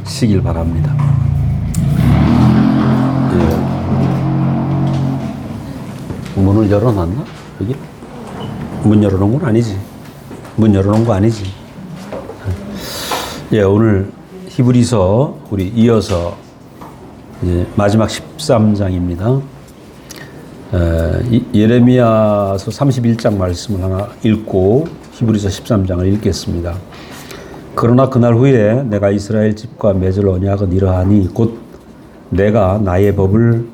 시길 바랍니다. 예. 문을 열어놨나? 여기? 문 열어놓은 건 아니지. 문 열어놓은 거 아니지. 예, 오늘 히브리서 우리 이어서 이제 마지막 13장입니다. 예레미야서 31장 말씀을 하나 읽고 히브리서 13장을 읽겠습니다. 그러나 그날 후에 내가 이스라엘 집과 맺을 언약은 이러하니 곧 내가 나의 법을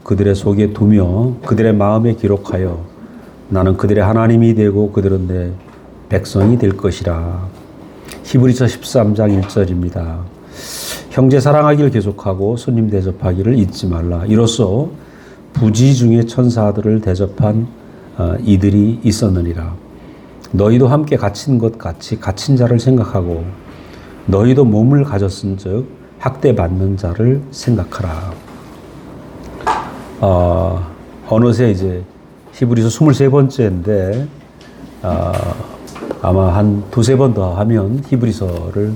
그들의 속에 두며 그들의 마음에 기록하여 나는 그들의 하나님이 되고 그들은 내 백성이 될 것이라. 히브리서 13장 1절입니다. 형제 사랑하기를 계속하고 손님 대접하기를 잊지 말라. 이로써 부지 중에 천사들을 대접한 이들이 있었느니라. 너희도 함께 갇힌 것 같이 갇힌 자를 생각하고 너희도 몸을 가졌은즉 학대받는 자를 생각하라. 어느새 이제 히브리서 23번째인데 아마 한 두세 번 더 하면 히브리서를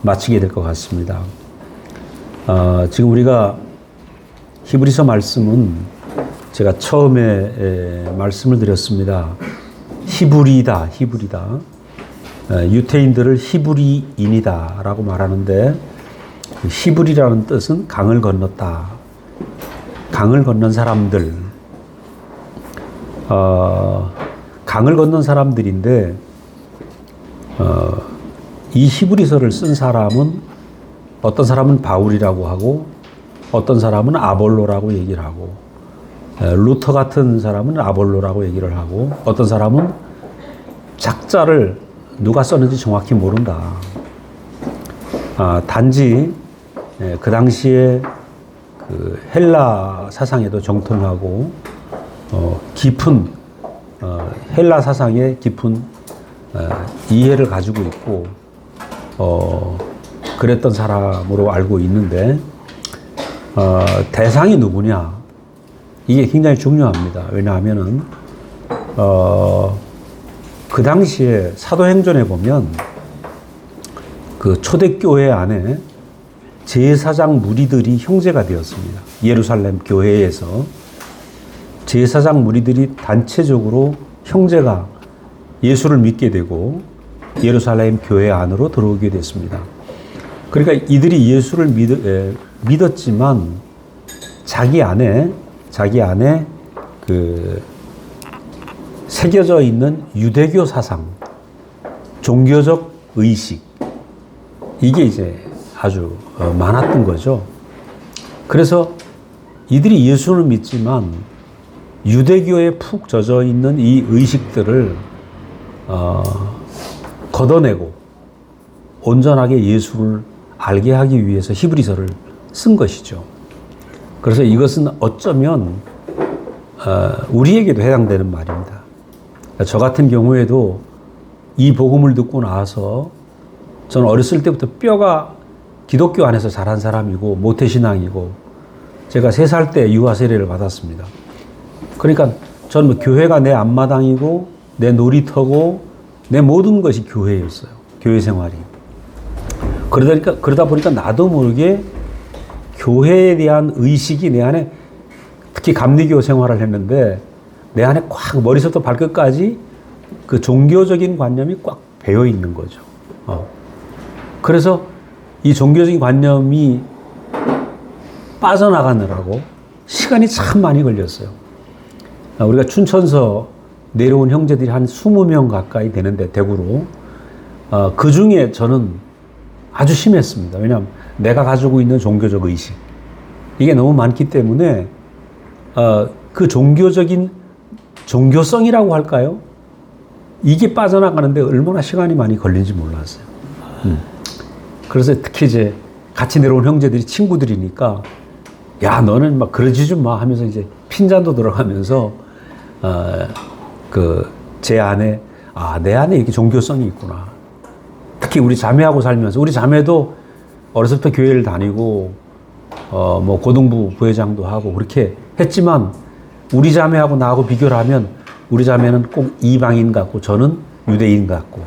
마치게 될 것 같습니다. 지금 우리가 히브리서 말씀은 제가 처음에 말씀을 드렸습니다. 히브리다. 유태인들을 히브리인이다 라고 말하는데 히브리라는 뜻은 강을 건넜다. 강을 건넌 사람들. 강을 건넌 사람들인데 이 히브리서를 쓴 사람은 어떤 사람은 바울이라고 하고 어떤 사람은 아볼로라고 얘기를 하고 루터 같은 사람은 아볼로라고 얘기를 하고 어떤 사람은 작자를 누가 썼는지 정확히 모른다. 단지 그 당시에 그 헬라 사상에도 정통하고 깊은 헬라 사상에 깊은 이해를 가지고 있고 그랬던 사람으로 알고 있는데 대상이 누구냐? 이게 굉장히 중요합니다. 왜냐하면은, 그 당시에 사도행전에 보면 그 초대교회 안에 제사장 무리들이 형제가 되었습니다. 예루살렘 교회에서 제사장 무리들이 단체적으로 형제가 예수를 믿게 되고 예루살렘 교회 안으로 들어오게 됐습니다. 그러니까 이들이 예수를 믿었지만 자기 안에 그 새겨져 있는 유대교 사상, 종교적 의식, 이게 이제 아주 많았던 거죠. 그래서 이들이 예수를 믿지만 유대교에 푹 젖어 있는 이 의식들을 걷어내고 온전하게 예수를 알게 하기 위해서 히브리서를 쓴 것이죠. 그래서 이것은 어쩌면 우리에게도 해당되는 말입니다. 저 같은 경우에도 이 복음을 듣고 나서 저는 어렸을 때부터 뼈가 기독교 안에서 자란 사람이고 모태신앙이고 제가 3살 때 유아 세례를 받았습니다. 그러니까 저는 뭐 교회가 내 앞마당이고 내 놀이터고 내 모든 것이 교회였어요. 교회 생활이. 그러다 보니까 나도 모르게 교회에 대한 의식이 내 안에, 특히 감리교 생활을 했는데 내 안에 꽉 머리부터 발끝까지 그 종교적인 관념이 꽉 배어 있는 거죠. 그래서 이 종교적인 관념이 빠져나가느라고 시간이 참 많이 걸렸어요. 우리가 춘천서 내려온 형제들이 한 20명 가까이 되는데 대구로 그 중에 저는 아주 심했습니다. 왜냐하면 내가 가지고 있는 종교적 의식 이게 너무 많기 때문에 그 종교적인 종교성이라고 할까요? 이게 빠져나가는데 얼마나 시간이 많이 걸린지 몰랐어요. 그래서 특히 이제 같이 내려온 형제들이 친구들이니까 야 너는 막 그러지 좀 마 하면서 이제 핀잔도 들어가면서 제 안에 내 안에 이렇게 종교성이 있구나. 특히 우리 자매하고 살면서 우리 자매도 어렸을 때 교회를 다니고 뭐 고등부 부회장도 하고 그렇게 했지만 우리 자매하고 나하고 비교를 하면 우리 자매는 꼭 이방인 같고 저는 유대인 같고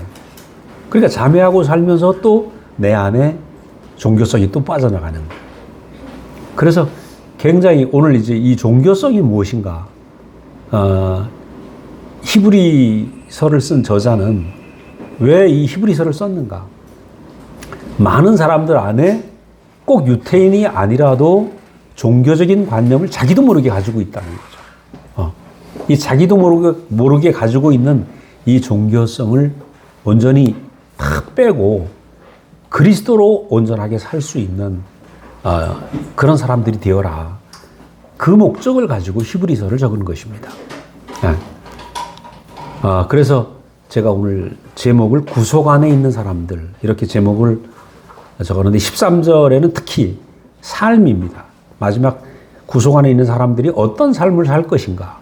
그러니까 자매하고 살면서 또 내 안에 종교성이 또 빠져나가는 거예요. 그래서 굉장히 오늘 이제 이 종교성이 무엇인가? 히브리서를 쓴 저자는 왜 이 히브리서를 썼는가? 많은 사람들 안에 꼭 유태인이 아니라도 종교적인 관념을 자기도 모르게 가지고 있다는 거죠. 이 자기도 모르게 가지고 있는 이 종교성을 온전히 탁 빼고 그리스도로 온전하게 살 수 있는 그런 사람들이 되어라. 그 목적을 가지고 히브리서를 적은 것입니다. 그래서 제가 오늘 제목을 구속 안에 있는 사람들 이렇게 제목을 적었는데 13절에는 특히 삶입니다. 마지막 구속 안에 있는 사람들이 어떤 삶을 살 것인가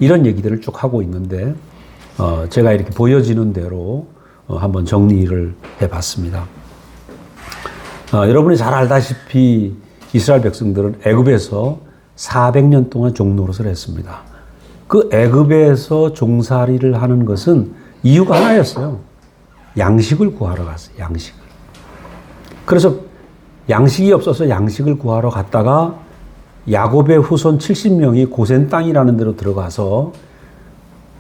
이런 얘기들을 쭉 하고 있는데 제가 이렇게 보여지는 대로 한번 정리를 해봤습니다. 여러분이 잘 알다시피 이스라엘 백성들은 애굽에서 400년 동안 종노릇을 했습니다. 그 애굽에서 종살이를 하는 것은 이유가 하나였어요. 양식을 구하러 갔어요. 양식을. 그래서 양식이 없어서 양식을 구하러 갔다가 야곱의 후손 70명이 고센 땅이라는 데로 들어가서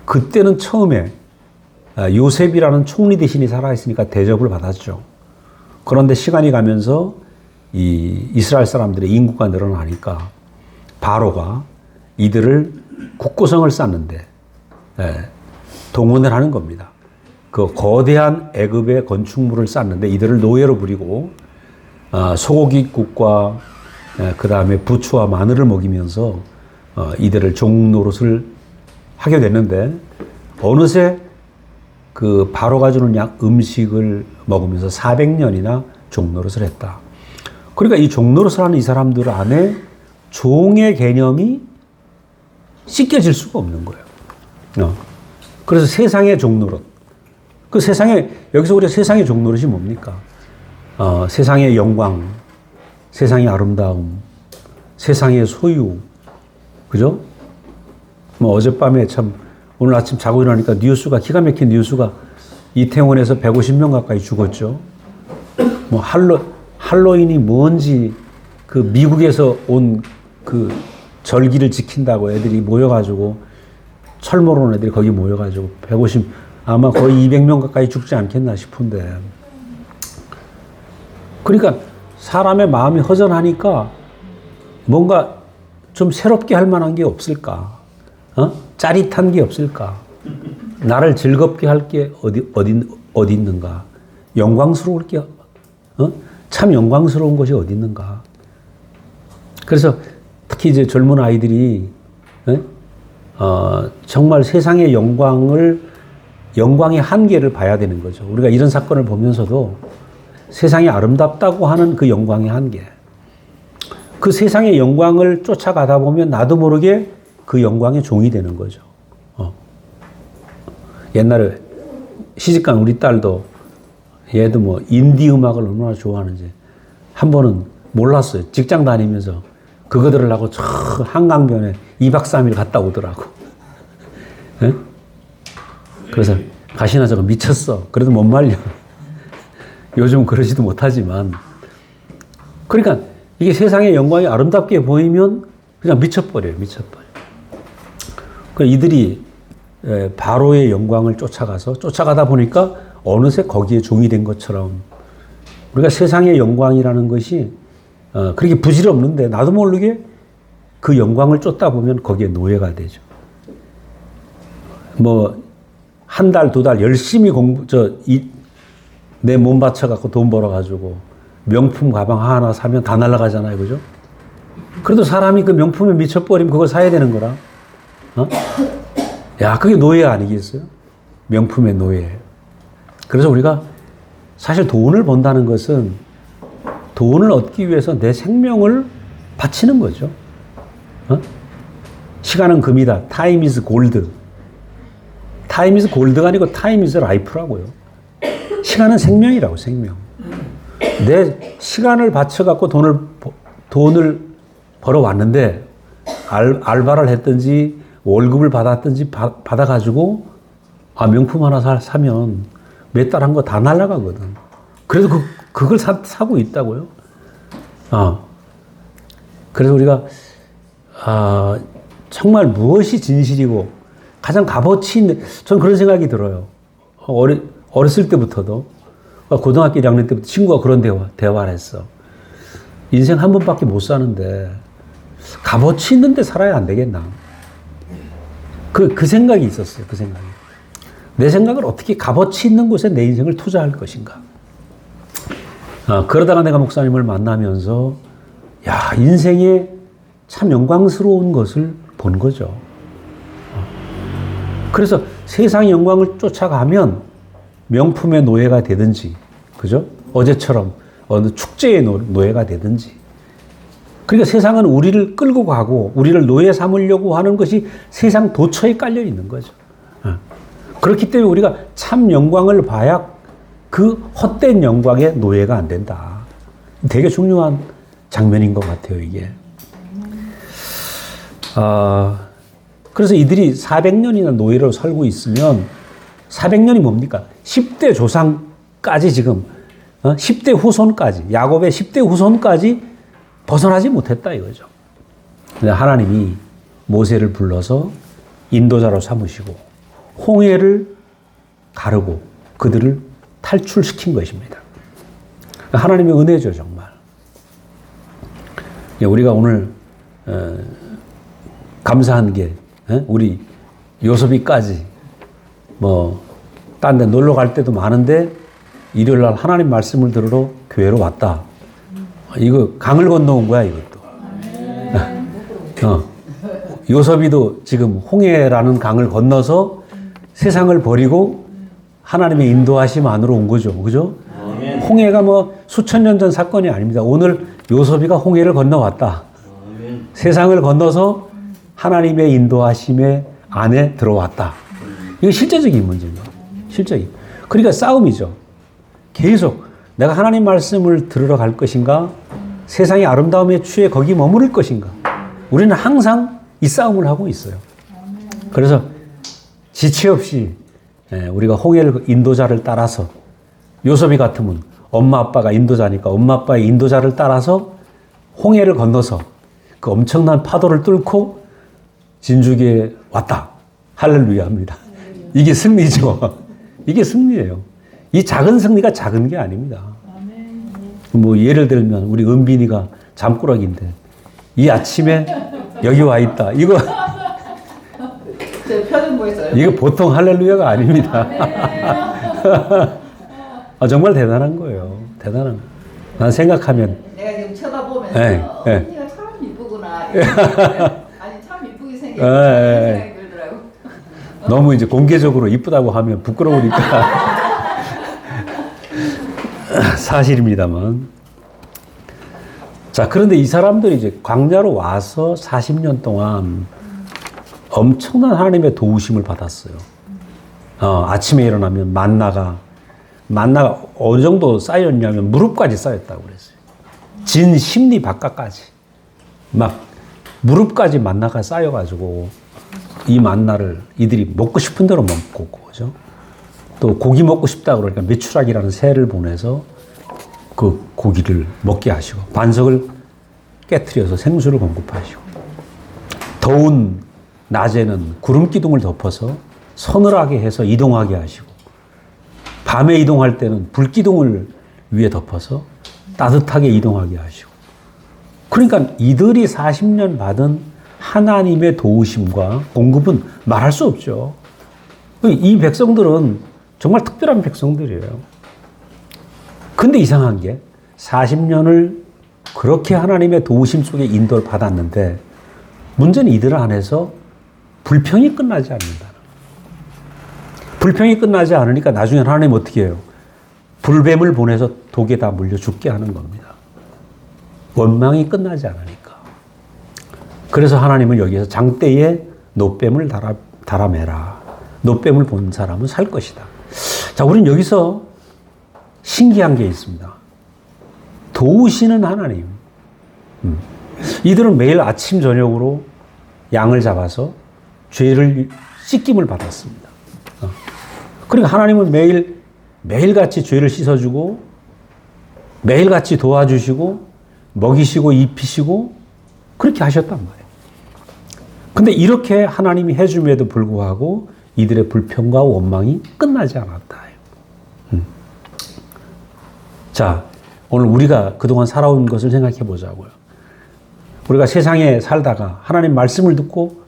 그때는 처음에 요셉이라는 총리 대신이 살아있으니까 대접을 받았죠. 그런데 시간이 가면서 이 이스라엘 사람들의 인구가 늘어나니까 바로가 이들을 국고성을 쌓는데 동원을 하는 겁니다. 그 거대한 애굽의 건축물을 쌓는데 이들을 노예로 부리고 소고기국과 그 다음에 부추와 마늘을 먹이면서 이들을 종노릇을 하게 됐는데 어느새 그 바로가 주는 음식을 먹으면서 400년이나 종노릇을 했다. 그러니까 이 종노릇을 하는 이 사람들 안에 종의 개념이 씻겨질 수가 없는 거예요. 그래서 세상의 종노릇. 그 세상에, 여기서 우리가 세상의 종노릇이 뭡니까? 세상의 영광, 세상의 아름다움, 세상의 소유. 그죠? 뭐 어젯밤에 참 오늘 아침 자고 일어나니까 뉴스가 기가 막힌 뉴스가 이태원에서 150명 가까이 죽었죠. 뭐 할로윈이 뭔지 그 미국에서 온 그 절기를 지킨다고 애들이 모여가지고 철모로 온 애들이 거기 모여가지고 아마 거의 200명 가까이 죽지 않겠나 싶은데 그러니까 사람의 마음이 허전하니까 뭔가 좀 새롭게 할 만한 게 없을까? 짜릿한 게 없을까? 나를 즐겁게 할 게 어디 있는가? 영광스러울 게, 참 영광스러운 것이 어디 있는가? 그래서 특히 이제 젊은 아이들이, 정말 세상의 영광의 한계를 봐야 되는 거죠. 우리가 이런 사건을 보면서도 세상이 아름답다고 하는 그 영광의 한계. 그 세상의 영광을 쫓아가다 보면 나도 모르게 그 영광의 종이 되는 거죠. 옛날에 시집간 우리 딸도 얘도 뭐 인디 음악을 얼마나 좋아하는지 한 번은 몰랐어요. 직장 다니면서 그거 들으려고 저 한강변에 2박 3일 갔다 오더라고. 네? 그래서 가시나 저거 미쳤어. 그래도 못 말려. 요즘은 그러지도 못하지만. 그러니까 이게 세상의 영광이 아름답게 보이면 그냥 미쳐버려요. 그 이들이 바로의 영광을 쫓아가다 보니까 어느새 거기에 종이 된 것처럼 우리가 세상의 영광이라는 것이 그렇게 부질없는데 나도 모르게 그 영광을 쫓다 보면 거기에 노예가 되죠. 뭐 한 달, 두 달 열심히 내 몸 바쳐갖고 돈 벌어가지고 명품 가방 하나 사면 다 날아가잖아요. 그죠? 그래도 사람이 그 명품에 미쳐버리면 그걸 사야 되는 거라. 야, 그게 노예 아니겠어요? 명품의 노예. 그래서 우리가 사실 돈을 번다는 것은 돈을 얻기 위해서 내 생명을 바치는 거죠. 시간은 금이다. Time is gold. Time is gold가 아니고 Time is life라고요. 시간은 생명이라고, 생명. 내 시간을 바쳐갖고 돈을 벌어왔는데, 알바를 했든지, 월급을 받았든지, 받아가지고, 명품 하나 사면 몇 달 한 거 다 날아가거든. 그래도 그걸 사고 있다고요? 그래서 우리가, 정말 무엇이 진실이고 가장 값어치 있는, 저는 그런 생각이 들어요. 어렸을 때부터도, 고등학교 1학년 때부터 친구가 그런 대화를 했어. 인생 한 번밖에 못 사는데, 값어치 있는 데 살아야 안 되겠나? 그 생각이 있었어요. 그 생각이. 내 생각을 어떻게 값어치 있는 곳에 내 인생을 투자할 것인가? 그러다가 내가 목사님을 만나면서, 야, 인생에 참 영광스러운 것을 본 거죠. 그래서 세상의 영광을 쫓아가면 명품의 노예가 되든지, 그죠? 어제처럼 어느 축제의 노예가 되든지. 그러니까 세상은 우리를 끌고 가고 우리를 노예 삼으려고 하는 것이 세상 도처에 깔려 있는 거죠. 그렇기 때문에 우리가 참 영광을 봐야 그 헛된 영광의 노예가 안 된다. 되게 중요한 장면인 것 같아요, 이게. 그래서 이들이 400년이나 노예로 살고 있으면 400년이 뭡니까? 10대 조상까지 지금 10대 후손까지, 야곱의 10대 후손까지 벗어나지 못했다 이거죠. 근데 하나님이 모세를 불러서 인도자로 삼으시고 홍해를 가르고 그들을 탈출시킨 것입니다. 하나님의 은혜죠, 정말. 우리가 오늘 감사한 게 우리 요섭이까지 딴 데 놀러 갈 때도 많은데 일요일 날 하나님 말씀을 들으러 교회로 왔다. 이거 강을 건너온 거야, 이것도. 요섭이도 지금 홍해라는 강을 건너서 세상을 버리고 하나님의 인도하심 안으로 온 거죠. 그죠? 홍해가 수천 년 전 사건이 아닙니다. 오늘 요섭이가 홍해를 건너왔다. 세상을 건너서 하나님의 인도하심의 안에 들어왔다. 이거 실제적인 문제입니다. 실제적인. 그러니까 싸움이죠. 계속 내가 하나님 말씀을 들으러 갈 것인가? 세상의 아름다움에 취해 거기 머무를 것인가? 우리는 항상 이 싸움을 하고 있어요. 그래서 지체 없이 우리가 홍해를 인도자를 따라서 요섭이 같으면 엄마 아빠가 인도자니까 엄마 아빠의 인도자를 따라서 홍해를 건너서 그 엄청난 파도를 뚫고 진주기에 왔다. 할렐루야 합니다. 이게 승리죠. 이게 승리예요. 이 작은 승리가 작은 게 아닙니다. 예를 들면 우리 은빈이가 잠꾸러기인데 이 아침에 여기 와 있다. 이거 이거 보통 할렐루야가 아닙니다. 정말 대단한 거예요. 대단한 거. 난 생각하면 내가 지금 쳐다보면서 언니가 참 이쁘구나. 아니 참 이쁘게 생겼구나 생각이 들더라고. 너무 이제 공개적으로 이쁘다고 하면 부끄러우니까 사실입니다만. 자, 그런데 이 사람들이 이제 광야로 와서 40년 동안 엄청난 하나님의 도우심을 받았어요. 아침에 일어나면 만나가 어느 정도 쌓였냐면 무릎까지 쌓였다고 그랬어요. 진 심리 바깥까지. 막 무릎까지 만나가 쌓여가지고 이 만나를 이들이 먹고 싶은 대로 먹고, 그죠? 또 고기 먹고 싶다 그러니까 메추라기라는 새를 보내서 그 고기를 먹게 하시고 반석을 깨트려서 생수를 공급하시고 더운 낮에는 구름 기둥을 덮어서 서늘하게 해서 이동하게 하시고 밤에 이동할 때는 불 기둥을 위에 덮어서 따뜻하게 이동하게 하시고 그러니까 이들이 40년 받은 하나님의 도우심과 공급은 말할 수 없죠. 이 백성들은 정말 특별한 백성들이에요. 근데 이상한 게 40년을 그렇게 하나님의 도우심 속에 인도를 받았는데 문제는 이들 안에서 불평이 끝나지 않는다. 불평이 끝나지 않으니까 나중에 하나님 어떻게 해요? 불뱀을 보내서 독에다 물려 죽게 하는 겁니다. 원망이 끝나지 않으니까. 그래서 하나님은 여기에서 장대에 노뱀을 달아매라. 노뱀을 본 사람은 살 것이다. 자, 우리는 여기서 신기한 게 있습니다. 도우시는 하나님. 이들은 매일 아침 저녁으로 양을 잡아서 죄를 씻김을 받았습니다. 그러니까 하나님은 매일같이 죄를 씻어주고 매일같이 도와주시고 먹이시고 입히시고 그렇게 하셨단 말이에요. 근데 이렇게 하나님이 해줌에도 불구하고 이들의 불평과 원망이 끝나지 않았다. 자, 오늘 우리가 그동안 살아온 것을 생각해 보자고요. 우리가 세상에 살다가 하나님 말씀을 듣고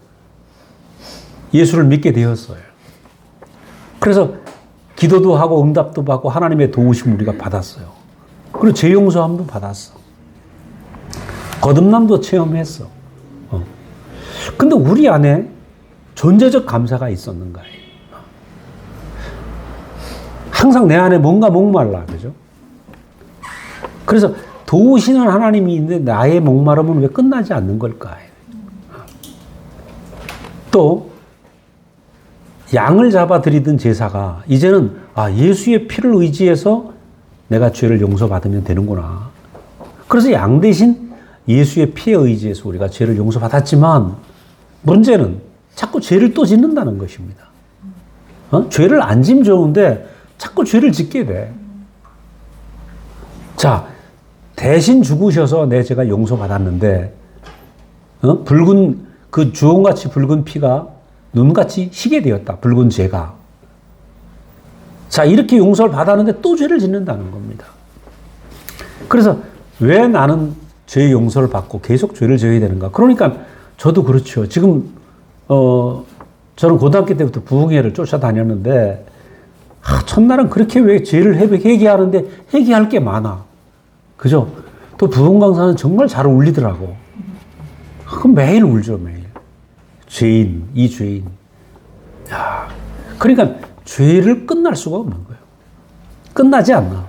예수를 믿게 되었어요. 그래서 기도도 하고 응답도 받고 하나님의 도우심을 우리가 받았어요. 그리고 죄 용서함도 받았어. 거듭남도 체험했어. 근데 우리 안에 존재적 감사가 있었는가요? 항상 내 안에 뭔가 목말라, 그죠? 그래서 도우시는 하나님이 있는데 나의 목마름은 왜 끝나지 않는 걸까? 또 양을 잡아 드리던 제사가 이제는 예수의 피를 의지해서 내가 죄를 용서받으면 되는구나. 그래서 양 대신 예수의 피에 의지해서 우리가 죄를 용서받았지만 문제는 자꾸 죄를 또 짓는다는 것입니다. 죄를 안 지면 좋은데 자꾸 죄를 짓게 돼. 자, 대신 죽으셔서 내 죄가 용서받았는데 붉은 그 주홍같이 붉은 피가 눈같이 희게 되었다. 붉은 죄가. 자, 이렇게 용서를 받았는데 또 죄를 짓는다는 겁니다. 그래서 왜 나는 죄 용서를 받고 계속 죄를 지어야 되는가? 그러니까 저도 그렇죠. 지금 저는 고등학교 때부터 부흥회를 쫓아다녔는데 첫날은 그렇게 왜 죄를 회개하는데 회개할 게 많아. 그죠? 또 부흥 강사는 정말 잘 울리더라고. 그럼 매일 울죠, 매일. 죄인, 이 죄인. 야, 그러니까 죄를 끝날 수가 없는 거예요. 끝나지 않나.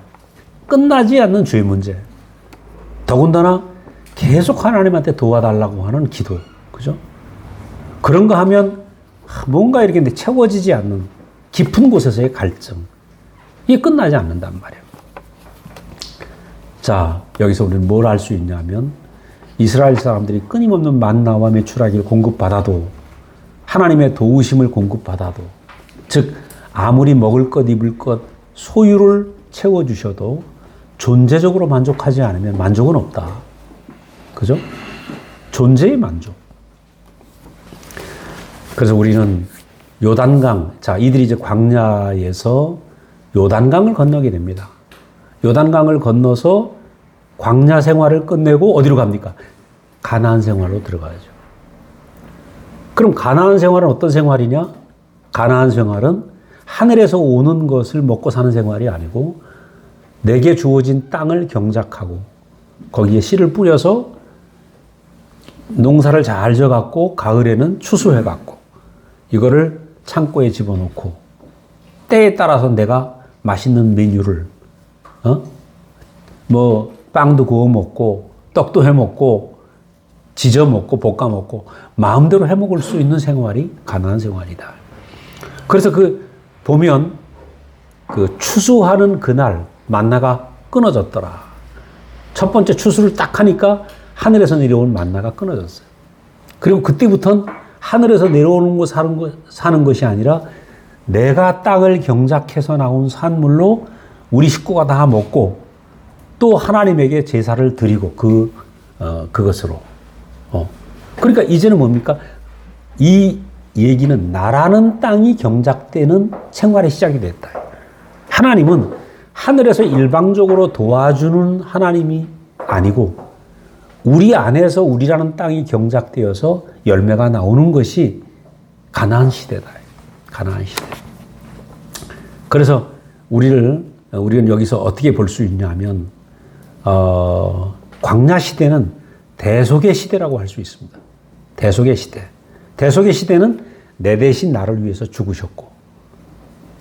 끝나지 않는 죄 문제. 더군다나 계속 하나님한테 도와달라고 하는 기도. 그죠? 그런 거 하면 뭔가 이렇게 채워지지 않는 깊은 곳에서의 갈증. 이게 끝나지 않는단 말이에요. 자, 여기서 우리는 뭘 알 수 있냐면 이스라엘 사람들이 끊임없는 만나와 메추라기를 공급받아도 하나님의 도우심을 공급받아도 즉 아무리 먹을 것 입을 것 소유를 채워주셔도 존재적으로 만족하지 않으면 만족은 없다. 그죠? 존재의 만족. 그래서 우리는 요단강, 자, 이들이 이제 광야에서 요단강을 건너게 됩니다. 요단강을 건너서 광야 생활을 끝내고 어디로 갑니까? 가나안 생활로 들어가야죠. 그럼 가나안 생활은 어떤 생활이냐? 가나안 생활은 하늘에서 오는 것을 먹고 사는 생활이 아니고 내게 주어진 땅을 경작하고 거기에 씨를 뿌려서 농사를 잘 져갖고 가을에는 추수해갖고 이거를 창고에 집어넣고 때에 따라서 내가 맛있는 메뉴를 뭐 빵도 구워 먹고 떡도 해 먹고 지져 먹고 볶아 먹고 마음대로 해 먹을 수 있는 생활이 가나안 생활이다. 그래서 보면 추수하는 그날 만나가 끊어졌더라. 첫 번째 추수를 딱 하니까 하늘에서 내려온 만나가 끊어졌어요. 그리고 그때부터는 하늘에서 내려오는 거 사는 것이 아니라 내가 땅을 경작해서 나온 산물로 우리 식구가 다 먹고 또 하나님에게 제사를 드리고 그것으로. 그러니까 이제는 뭡니까? 이 얘기는 나라는 땅이 경작되는 생활의 시작이 됐다. 하나님은 하늘에서 일방적으로 도와주는 하나님이 아니고 우리 안에서 우리라는 땅이 경작되어서 열매가 나오는 것이 가나안 시대다. 가나안 시대. 그래서 우리는 여기서 어떻게 볼 수 있냐면 광야 시대는 대속의 시대라고 할 수 있습니다. 대속의 시대. 대속의 시대는 내 대신 나를 위해서 죽으셨고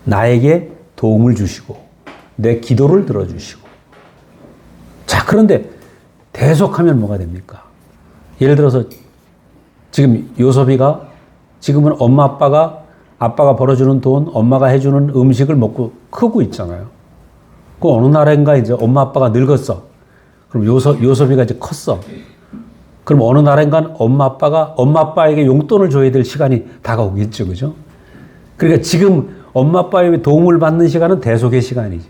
나에게 도움을 주시고 내 기도를 들어주시고 자, 그런데 대속하면 뭐가 됩니까? 예를 들어서 지금 요섭이가 지금은 엄마 아빠가 벌어주는 돈, 엄마가 해주는 음식을 먹고 크고 있잖아요. 그 어느 날인가 이제 엄마 아빠가 늙었어. 그럼 요섭이가 이제 컸어. 그럼 어느 날인가 엄마 아빠에게 용돈을 줘야 될 시간이 다가오겠죠. 그죠? 그러니까 지금 엄마 아빠의 도움을 받는 시간은 대속의 시간이지.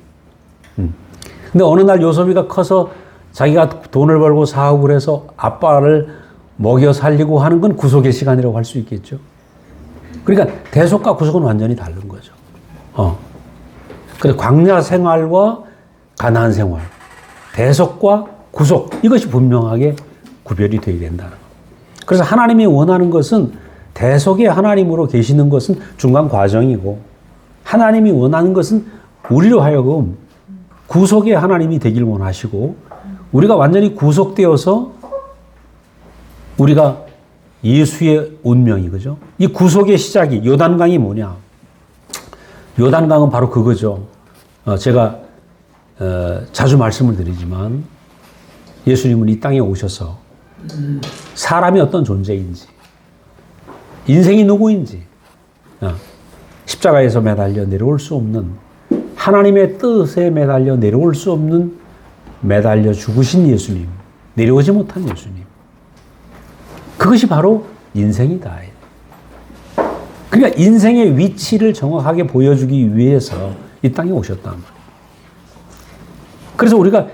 근데 어느 날 요섭이가 커서 자기가 돈을 벌고 사업을 해서 아빠를 먹여 살리고 하는 건 구속의 시간이라고 할 수 있겠죠. 그러니까 대속과 구속은 완전히 다른 거죠. 그래서 광야 생활과 가나안 생활, 대속과 구속, 이것이 분명하게 구별이 되어야 된다는 거예요. 그래서 하나님이 원하는 것은 대속의 하나님으로 계시는 것은 중간 과정이고, 하나님이 원하는 것은 우리로 하여금 구속의 하나님이 되길 원하시고, 우리가 완전히 구속되어서 우리가 예수의 운명이, 그죠? 이 구속의 시작이, 요단강이 뭐냐? 요단강은 바로 그거죠. 제가 자주 말씀을 드리지만, 예수님은 이 땅에 오셔서 사람이 어떤 존재인지, 인생이 누구인지, 십자가에서 매달려 내려올 수 없는, 하나님의 뜻에 매달려 내려올 수 없는, 매달려 죽으신 예수님, 내려오지 못한 예수님. 그것이 바로 인생이다. 그러니까 인생의 위치를 정확하게 보여주기 위해서 이 땅에 오셨단 말이에요. 그래서 우리가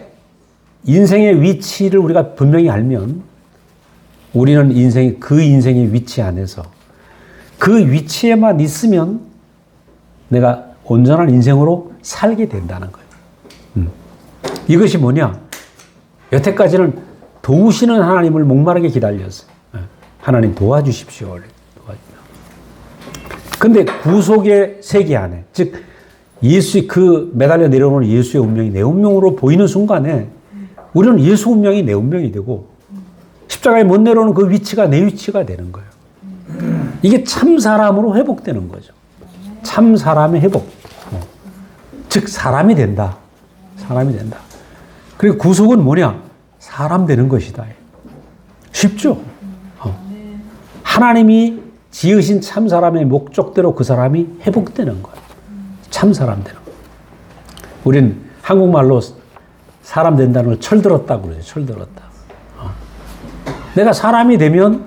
인생의 위치를 우리가 분명히 알면, 우리는 그 인생의 위치 안에서 그 위치에만 있으면 내가 온전한 인생으로 살게 된다는 거예요. 이것이 뭐냐? 여태까지는 도우시는 하나님을 목마르게 기다렸어요. 하나님 도와주십시오. 근데 구속의 세계 안에, 즉 예수의 그 매달려 내려오는 예수의 운명이 내 운명으로 보이는 순간에 우리는 예수 운명이 내 운명이 되고, 십자가에 못 내려오는 그 위치가 내 위치가 되는 거예요. 이게 참 사람으로 회복되는 거죠. 참 사람의 회복. 즉 사람이 된다. 사람이 된다. 그리고 구속은 뭐냐? 사람 되는 것이다. 쉽죠? 하나님이 지으신 참 사람의 목적대로 그 사람이 회복되는 거예요. 참 사람 되는 거예요. 우린 한국말로 사람 된다는 걸 철들었다고 그러죠. 철들었다. 내가 사람이 되면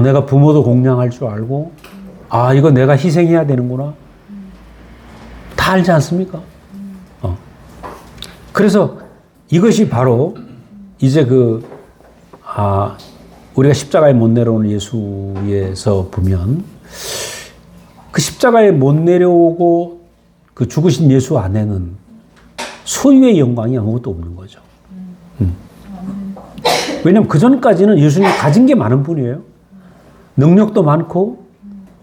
내가 부모도 공양할 줄 알고, 이거 내가 희생해야 되는구나. 다 알지 않습니까? 그래서 이것이 바로 이제 우리가 십자가에 못 내려오는 예수에서 보면, 그 십자가에 못 내려오고 그 죽으신 예수 안에는 소유의 영광이 아무것도 없는 거죠. 왜냐하면 그 전까지는 예수님이 가진 게 많은 분이에요. 능력도 많고,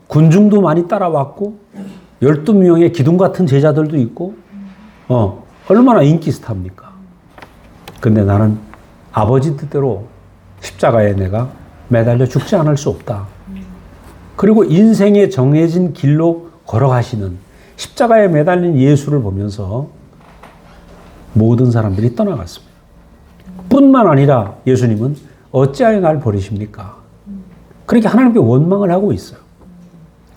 군중도 많이 따라왔고, 12명의 기둥 같은 제자들도 있고, 얼마나 인기 스타입니까? 근데 나는 아버지 뜻대로 십자가에 내가 매달려 죽지 않을 수 없다. 그리고 인생의 정해진 길로 걸어가시는 십자가에 매달린 예수를 보면서 모든 사람들이 떠나갔습니다. 뿐만 아니라 예수님은 어찌하여 날 버리십니까? 그렇게 하나님께 원망을 하고 있어요.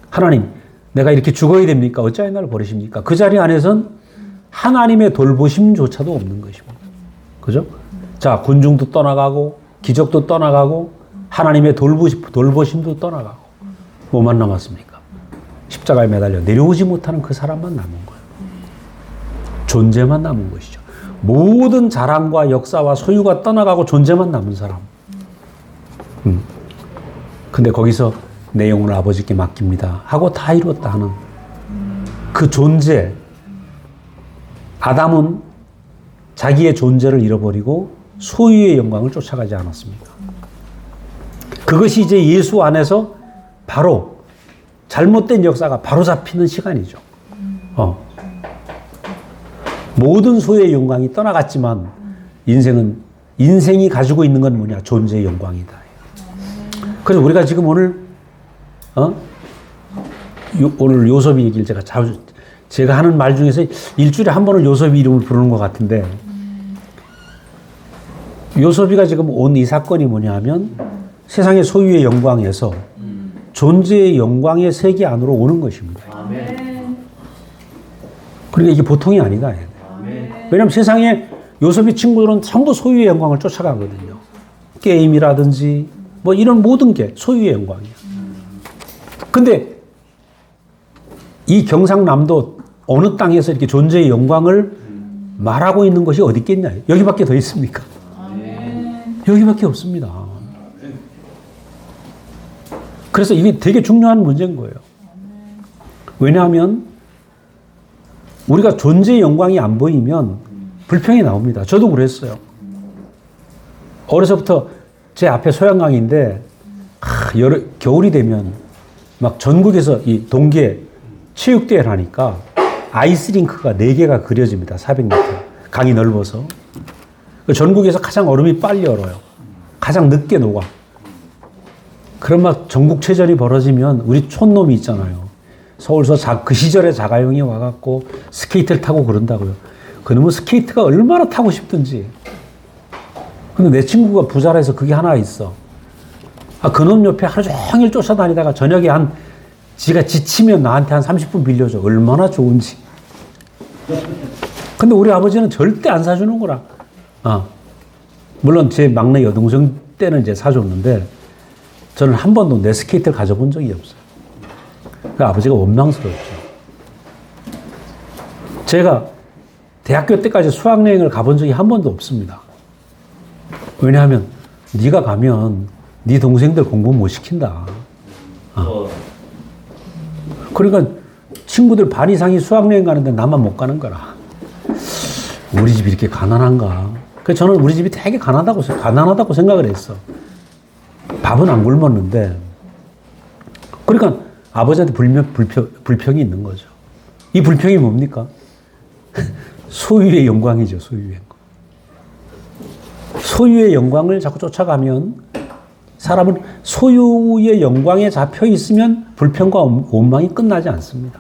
하나님, 내가 이렇게 죽어야 됩니까? 어찌하여 날 버리십니까? 그 자리 안에선 하나님의 돌보심조차도 없는 것입니다. 그죠? 자, 군중도 떠나가고, 기적도 떠나가고, 하나님의 돌보심도 떠나가고, 뭐만 남았습니까? 십자가에 매달려 내려오지 못하는 그 사람만 남은 거예요. 존재만 남은 것이죠. 모든 자랑과 역사와 소유가 떠나가고 존재만 남은 사람. 근데 거기서 내 영혼을 아버지께 맡깁니다 하고 다 이뤘다 하는 그 존재. 아담은 자기의 존재를 잃어버리고 소유의 영광을 쫓아가지 않았습니까? 그것이 이제 예수 안에서 바로 잘못된 역사가 바로 잡히는 시간이죠. 모든 소유의 영광이 떠나갔지만 인생이 가지고 있는 건 뭐냐? 존재의 영광이다. 그래서 우리가 지금 오늘 요섭이 얘기를 제가 하는 말 중에서 일주일에 한 번은 요섭이 이름을 부르는 것 같은데, 요섭이가 지금 온 이 사건이 뭐냐 하면 세상의 소유의 영광에서 존재의 영광의 세계 안으로 오는 것입니다. 그러니까 이게 보통이 아니다. 왜냐하면 세상에 요섭이 친구들은 전부 소유의 영광을 쫓아가거든요. 게임이라든지 뭐 이런 모든 게 소유의 영광이야. 근데 이 경상남도 어느 땅에서 이렇게 존재의 영광을 말하고 있는 것이 어디 있겠냐? 여기밖에 더 있습니까? 여기밖에 없습니다. 그래서 이게 되게 중요한 문제인 거예요. 왜냐하면 우리가 존재의 영광이 안 보이면 불평이 나옵니다. 저도 그랬어요. 어려서부터 제 앞에 소양강인데 겨울이 되면 막 전국에서 이 동계 체육대회를 하니까 아이스링크가 4개가 그려집니다. 400m. 강이 넓어서. 전국에서 가장 얼음이 빨리 얼어요. 가장 늦게 녹아. 그럼 막 전국체전이 벌어지면 우리 촌놈이 있잖아요. 서울서 그 시절에 자가용이 와갖고 스케이트를 타고 그런다고요. 그놈은 스케이트가 얼마나 타고 싶든지. 근데 내 친구가 부자라 해서 그게 하나 있어. 그놈 옆에 하루 종일 쫓아다니다가 저녁에 지가 지치면 나한테 한 30분 빌려줘. 얼마나 좋은지. 근데 우리 아버지는 절대 안 사주는 거라. 물론 제 막내 여동생 때는 이제 사줬는데 저는 한 번도 내 스케이트를 가져본 적이 없어요. 그 아버지가 원망스러웠죠. 제가 대학교 때까지 수학여행을 가본 적이 한 번도 없습니다. 왜냐하면 네가 가면 네 동생들 공부 못 시킨다. 그러니까 친구들 반 이상이 수학여행 가는데 나만 못 가는 거라. 우리 집이 이렇게 가난한가? 그래서 저는 우리 집이 되게 가난하다고 생각을 했어. 밥은 안 굶었는데. 그러니까 아버지한테 불평이 있는 거죠. 이 불평이 뭡니까? 소유의 영광이죠, 소유의 영광. 소유의 영광을 자꾸 쫓아가면 사람은 소유의 영광에 잡혀 있으면 불평과 원망이 끝나지 않습니다.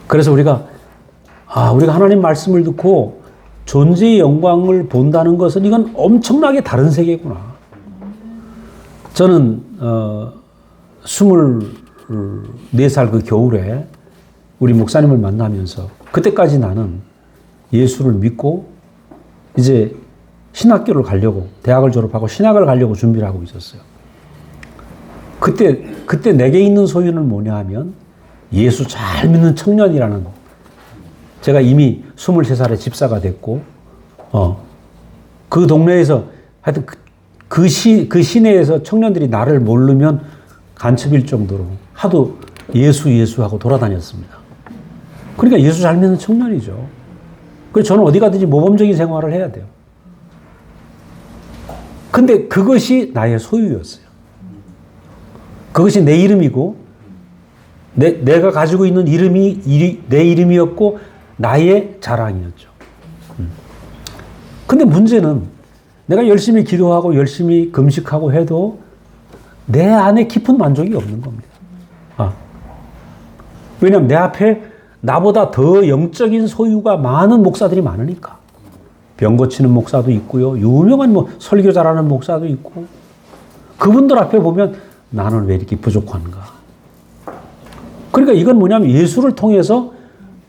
그래서 우리가 하나님 말씀을 듣고 존재의 영광을 본다는 것은 이건 엄청나게 다른 세계구나. 저는 24살 그 겨울에 우리 목사님을 만나면서 그때까지 나는 예수를 믿고 이제 신학교를 가려고 대학을 졸업하고 신학을 가려고 준비를 하고 있었어요. 그때 내게 있는 소유는 뭐냐 하면 예수 잘 믿는 청년이라는 거. 제가 이미 23살에 집사가 됐고 그 동네에서 하여튼 그 시내에서 청년들이 나를 모르면 간첩일 정도로 하도 예수하고 돌아다녔습니다. 그러니까 예수 잘 믿는 청년이죠. 그래서 저는 어디 가든지 모범적인 생활을 해야 돼요. 근데 그것이 나의 소유였어요. 그것이 내 이름이고 내가 가지고 있는 이름이 내 이름이었고 나의 자랑이었죠. 근데 문제는 내가 열심히 기도하고 열심히 금식하고 해도 내 안에 깊은 만족이 없는 겁니다. 왜냐하면 내 앞에 나보다 더 영적인 소유가 많은 목사들이 많으니까. 병 고치는 목사도 있고요. 유명한 설교 잘하는 목사도 있고. 그분들 앞에 보면 나는 왜 이렇게 부족한가. 그러니까 이건 뭐냐면 예수를 통해서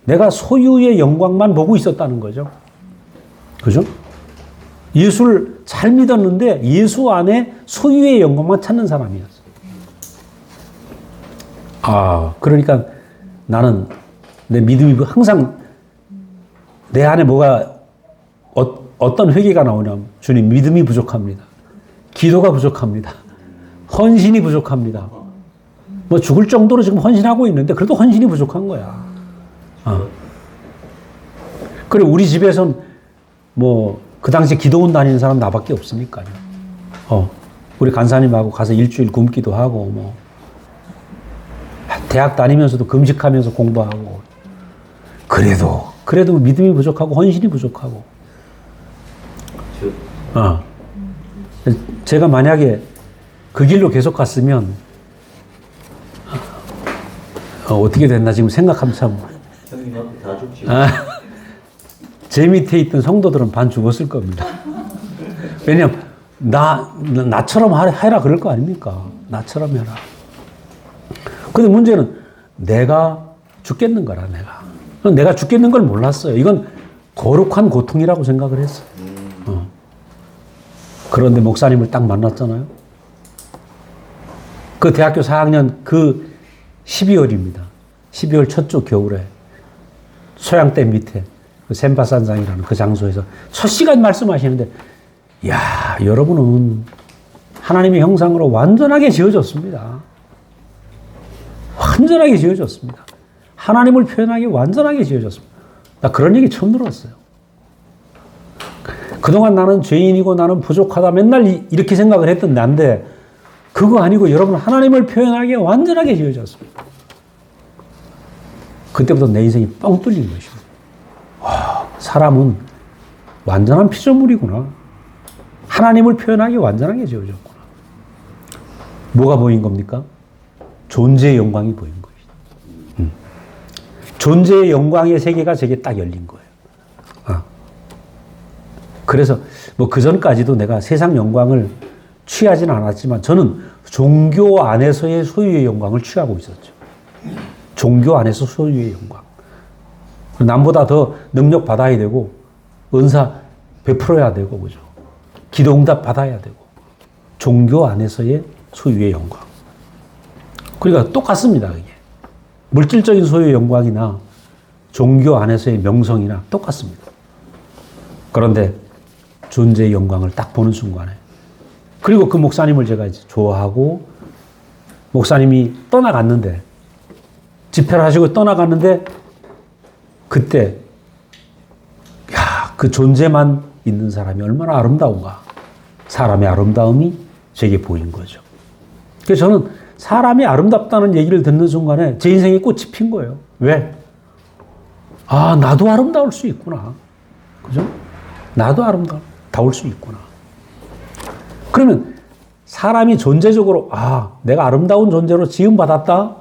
내가 소유의 영광만 보고 있었다는 거죠. 그죠? 예수를 잘 믿었는데 예수 안에 소유의 영광만 찾는 사람이었어요. 그러니까 나는 내 믿음이 항상 내 안에 뭐가 어떤 회개가 나오냐면 주님 믿음이 부족합니다. 기도가 부족합니다. 헌신이 부족합니다. 죽을 정도로 지금 헌신하고 있는데 그래도 헌신이 부족한 거야. 그리고 우리 집에선 그 당시에 기도원 다니는 사람 나밖에 없으니까요. 우리 간사님하고 가서 일주일 굶기도 하고 대학 다니면서도 금식하면서 공부하고 그래도 믿음이 부족하고 헌신이 부족하고 제가 만약에 그 길로 계속 갔으면 어떻게 됐나 지금 생각하면 참 형님 앞에 다 죽지. 제 밑에 있던 성도들은 반 죽었을 겁니다. 왜냐면 나처럼 해라 그럴 거 아닙니까? 나처럼 해라. 근데 문제는 내가 죽겠는 거라 내가 죽겠는 걸 몰랐어요. 이건 거룩한 고통이라고 생각을 했어요. 그런데 목사님을 딱 만났잖아요. 그 대학교 4학년 그 12월입니다. 12월 첫 주 겨울에 소양댐 밑에 그 샘바산상이라는 그 장소에서 첫 시간 말씀하시는데, 야, 여러분은 하나님의 형상으로 완전하게 지어졌습니다. 완전하게 지어졌습니다. 하나님을 표현하기 완전하게 지어졌습니다. 나 그런 얘기 처음 들었어요. 그동안 나는 죄인이고 나는 부족하다 맨날 이렇게 생각을 했던 난데, 그거 아니고 여러분 하나님을 표현하기에 완전하게 지어졌습니다. 그때부터 내 인생이 뻥 뚫린 것입니다. 와, 사람은 완전한 피조물이구나. 하나님을 표현하기에 완전하게 지어졌구나. 뭐가 보인 겁니까? 존재의 영광이 보인 거예요. 존재의 영광의 세계가 제게 딱 열린 거예요. 그래서 뭐 그 전까지도 내가 세상 영광을 취하진 않았지만 저는 종교 안에서의 소유의 영광을 취하고 있었죠. 종교 안에서 소유의 영광. 남보다 더 능력 받아야 되고 은사 베풀어야 되고 그죠. 기도 응답 받아야 되고 종교 안에서의 소유의 영광. 그러니까 똑같습니다. 이게 물질적인 소유의 영광이나 종교 안에서의 명성이나 똑같습니다. 그런데 존재의 영광을 딱 보는 순간에, 그리고 그 목사님을 제가 이제 좋아하고 목사님이 떠나갔는데, 집회를 하시고 떠나갔는데, 그때 야, 그 존재만 있는 사람이 얼마나 아름다운가. 사람의 아름다움이 제게 보인 거죠. 그래서 저는 사람이 아름답다는 얘기를 듣는 순간에 제 인생에 꽃이 핀 거예요. 왜? 아, 나도 아름다울 수 있구나. 그죠? 나도 아름다울 수 있구나. 그러면 사람이 존재적으로, 아, 내가 아름다운 존재로 지음받았다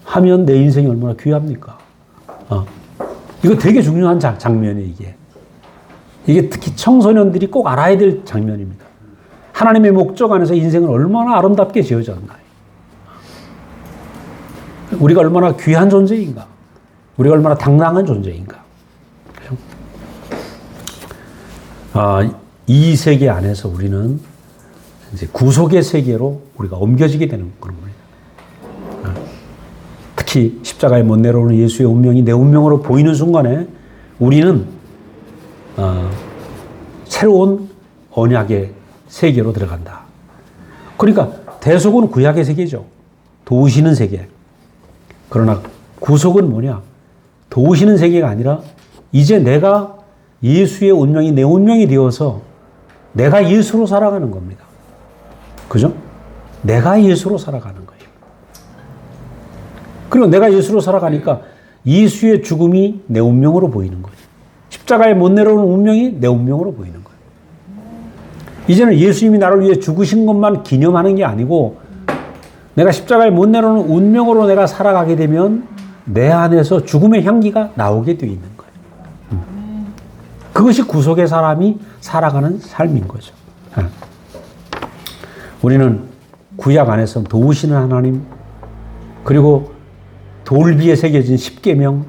하면 내 인생이 얼마나 귀합니까? 이거 되게 중요한 장면이에요, 이게. 이게 특히 청소년들이 꼭 알아야 될 장면입니다. 하나님의 목적 안에서 인생은 얼마나 아름답게 지어졌나. 우리가 얼마나 귀한 존재인가. 우리가 얼마나 당당한 존재인가. 이 세계 안에서 우리는 이제 구속의 세계로 우리가 옮겨지게 되는 그런 겁니다. 특히 십자가에 못 내려오는 예수의 운명이 내 운명으로 보이는 순간에 우리는 새로운 언약의 세계로 들어간다. 그러니까 대속은 구약의 세계죠. 도우시는 세계. 그러나 구속은 뭐냐? 도우시는 세계가 아니라 이제 내가 예수의 운명이 내 운명이 되어서 내가 예수로 살아가는 겁니다. 그죠? 내가 예수로 살아가는 거예요. 그리고 내가 예수로 살아가니까 예수의 죽음이 내 운명으로 보이는 거예요. 십자가에 못 내려오는 운명이 내 운명으로 보이는 거예요. 이제는 예수님이 나를 위해 죽으신 것만 기념하는 게 아니고 내가 십자가에 못 내려오는 운명으로 내가 살아가게 되면 내 안에서 죽음의 향기가 나오게 되어 있는 거예요. 그것이 구속의 사람이 살아가는 삶인 거죠. 우리는 구약 안에서 도우시는 하나님, 그리고 돌비에 새겨진 십계명,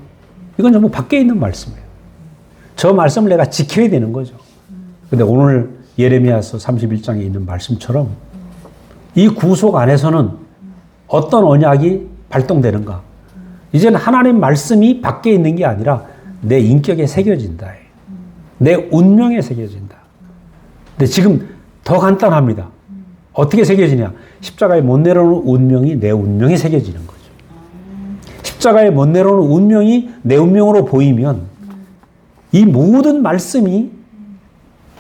이건 전부 밖에 있는 말씀이에요. 저 말씀을 내가 지켜야 되는 거죠. 근데 오늘 예레미야서 31장에 있는 말씀처럼 이 구속 안에서는 어떤 언약이 발동되는가? 이제는 하나님 말씀이 밖에 있는 게 아니라 내 인격에 새겨진다. 내 운명에 새겨진다. 근데 지금 더 간단합니다. 어떻게 새겨지냐? 십자가에 못 내려오는 운명이 내 운명에 새겨지는 거죠. 십자가에 못 내려오는 운명이 내 운명으로 보이면 이 모든 말씀이,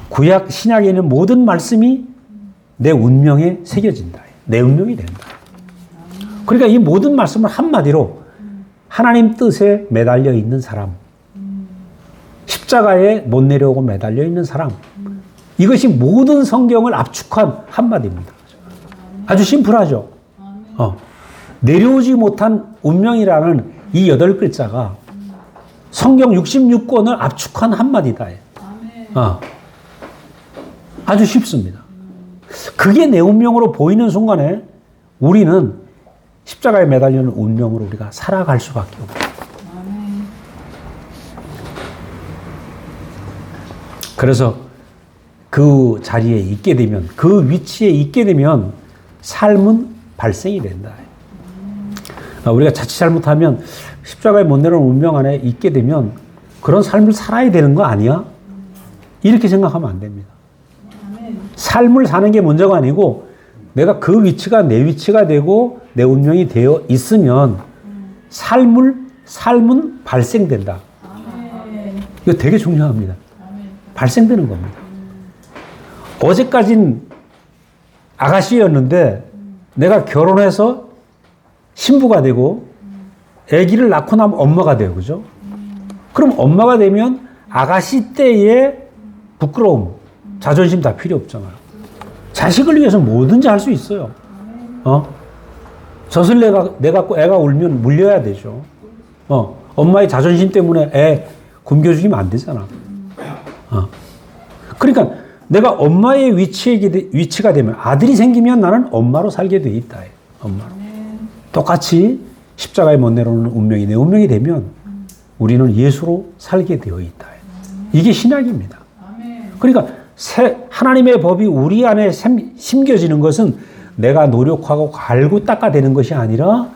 구약 신약에 있는 모든 말씀이 내 운명에 새겨진다. 내 운명이 된다. 그러니까 이 모든 말씀을 한마디로 하나님 뜻에 매달려 있는 사람, 십자가에 못 내려오고 매달려 있는 사람, 이것이 모든 성경을 압축한 한마디입니다. 아주 심플하죠. 내려오지 못한 운명이라는 이 8글자가 성경 66권을 압축한 한마디다. 아주 쉽습니다. 그게 내 운명으로 보이는 순간에 우리는 십자가에 매달리는 운명으로 우리가 살아갈 수밖에 없어요. 그래서 그 자리에 있게 되면, 그 위치에 있게 되면 삶은 발생이 된다. 우리가 자칫 잘못하면 십자가에 못 내려오는 운명 안에 있게 되면 그런 삶을 살아야 되는 거 아니야? 이렇게 생각하면 안 됩니다. 삶을 사는 게 문제가 아니고 내가 그 위치가 내 위치가 되고 내 운명이 되어 있으면 삶은 발생된다. 이거 되게 중요합니다. 발생되는 겁니다. 어제까진 아가씨였는데 내가 결혼해서 신부가 되고 아기를 낳고 나면 엄마가 돼요. 그죠? 그럼 엄마가 되면 아가씨 때의 부끄러움, 자존심 다 필요 없잖아요. 자식을 위해서 뭐든지 할 수 있어요. 젖을 내갖고 애가 울면 물려야 되죠. 엄마의 자존심 때문에 애 굶겨 죽이면 안 되잖아. 그러니까 내가 엄마의 위치가 되면 아들이 생기면 나는 엄마로 살게 돼 있다. 엄마로. 똑같이 십자가에 못 내려오는 운명이 내 운명이 되면 우리는 예수로 살게 되어 있다. 이게 신약입니다. 그러니까 하나님의 법이 우리 안에 심겨지는 것은 내가 노력하고 갈고 닦아내는 것이 아니라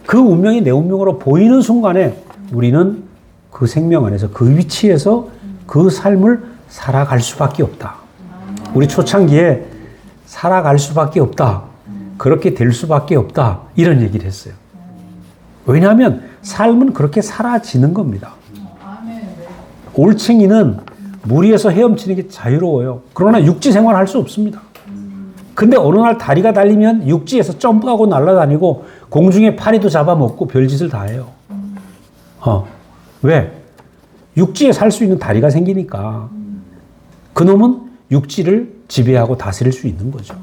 그 운명이 내 운명으로 보이는 순간에 우리는 그 생명 안에서 그 위치에서 그 삶을 살아갈 수밖에 없다. 우리 초창기에 살아갈 수밖에 없다. 그렇게 될 수밖에 없다. 이런 얘기를 했어요. 왜냐하면 삶은 그렇게 사라지는 겁니다. 올챙이는 물 위에서 헤엄치는 게 자유로워요. 그러나 육지 생활을 할 수 없습니다. 근데 어느 날 다리가 달리면 육지에서 점프하고 날아다니고 공중에 파리도 잡아먹고 별짓을 다 해요. 왜? 육지에 살 수 있는 다리가 생기니까 그놈은 육지를 지배하고 다스릴 수 있는 거죠.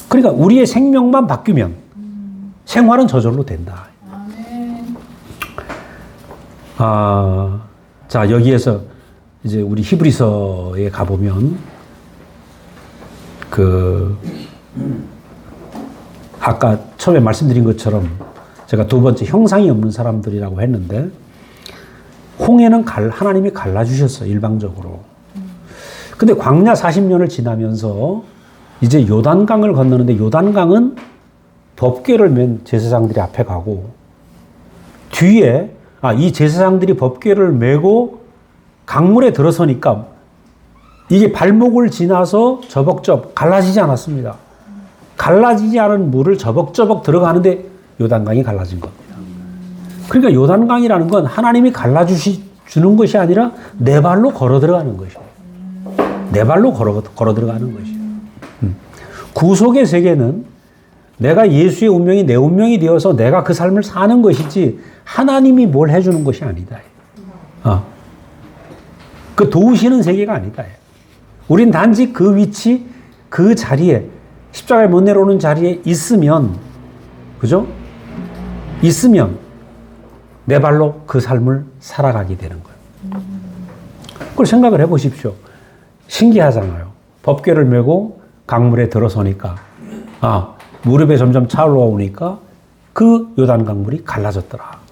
그러니까 우리의 생명만 바뀌면 생활은 저절로 된다. 자, 여기에서 이제 우리 히브리서에 가보면 아까 처음에 말씀드린 것처럼 제가 두 번째 형상이 없는 사람들이라고 했는데 홍해는 하나님이 갈라주셨어요. 일방적으로. 근데 광야 40년을 지나면서 이제 요단강을 건너는데 요단강은 법궤를 맨 제사장들이 앞에 가고 뒤에 이 제사장들이 법궤를 메고 강물에 들어서니까 이게 발목을 지나서 저벅저벅 갈라지지 않았습니다. 갈라지지 않은 물을 저벅저벅 들어가는데 요단강이 갈라진 겁니다. 그러니까 요단강이라는 건 하나님이 갈라주는 것이 아니라 내 발로 걸어 들어가는 것이에요. 내 발로 걸어 들어가는 것이에요. 구속의 세계는 내가 예수의 운명이 내 운명이 되어서 내가 그 삶을 사는 것이지 하나님이 뭘 해주는 것이 아니다. 그 도우시는 세계가 아니다. 우린 단지 그 위치, 그 자리에 십자가에 못 내려오는 자리에 있으면, 그죠? 있으면 내 발로 그 삶을 살아가게 되는 거예요. 그걸 생각을 해보십시오. 신기하잖아요. 법궤를 메고 강물에 들어서니까 무릎에 점점 차올라오니까 그 요단강물이 갈라졌더라.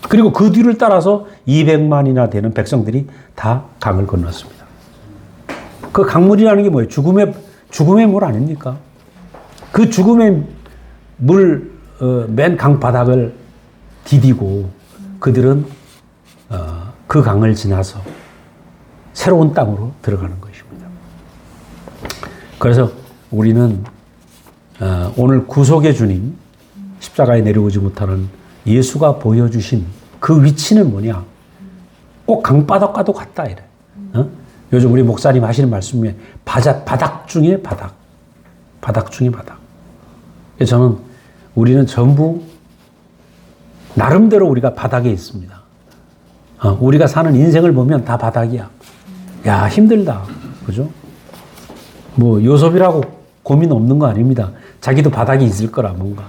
그리고 그 뒤를 따라서 200만이나 되는 백성들이 다 강을 건넜습니다. 그 강물이라는 게 뭐예요? 죽음의 물 아닙니까? 그 죽음의 물, 맨 강바닥을 디디고 그들은 그 강을 지나서 새로운 땅으로 들어가는 것입니다. 그래서 우리는 오늘 구속의 주님, 십자가에 내려오지 못하는 예수가 보여주신 그 위치는 뭐냐? 꼭 강바닥과도 같다 이래. 요즘 우리 목사님 하시는 말씀 중에 바닥 중에 바닥. 바닥 중에 바닥. 저는 우리는 전부 나름대로 우리가 바닥에 있습니다. 우리가 사는 인생을 보면 다 바닥이야. 야, 힘들다. 그죠? 뭐 요섭이라고 고민 없는 거 아닙니다. 자기도 바닥이 있을 거라 뭔가.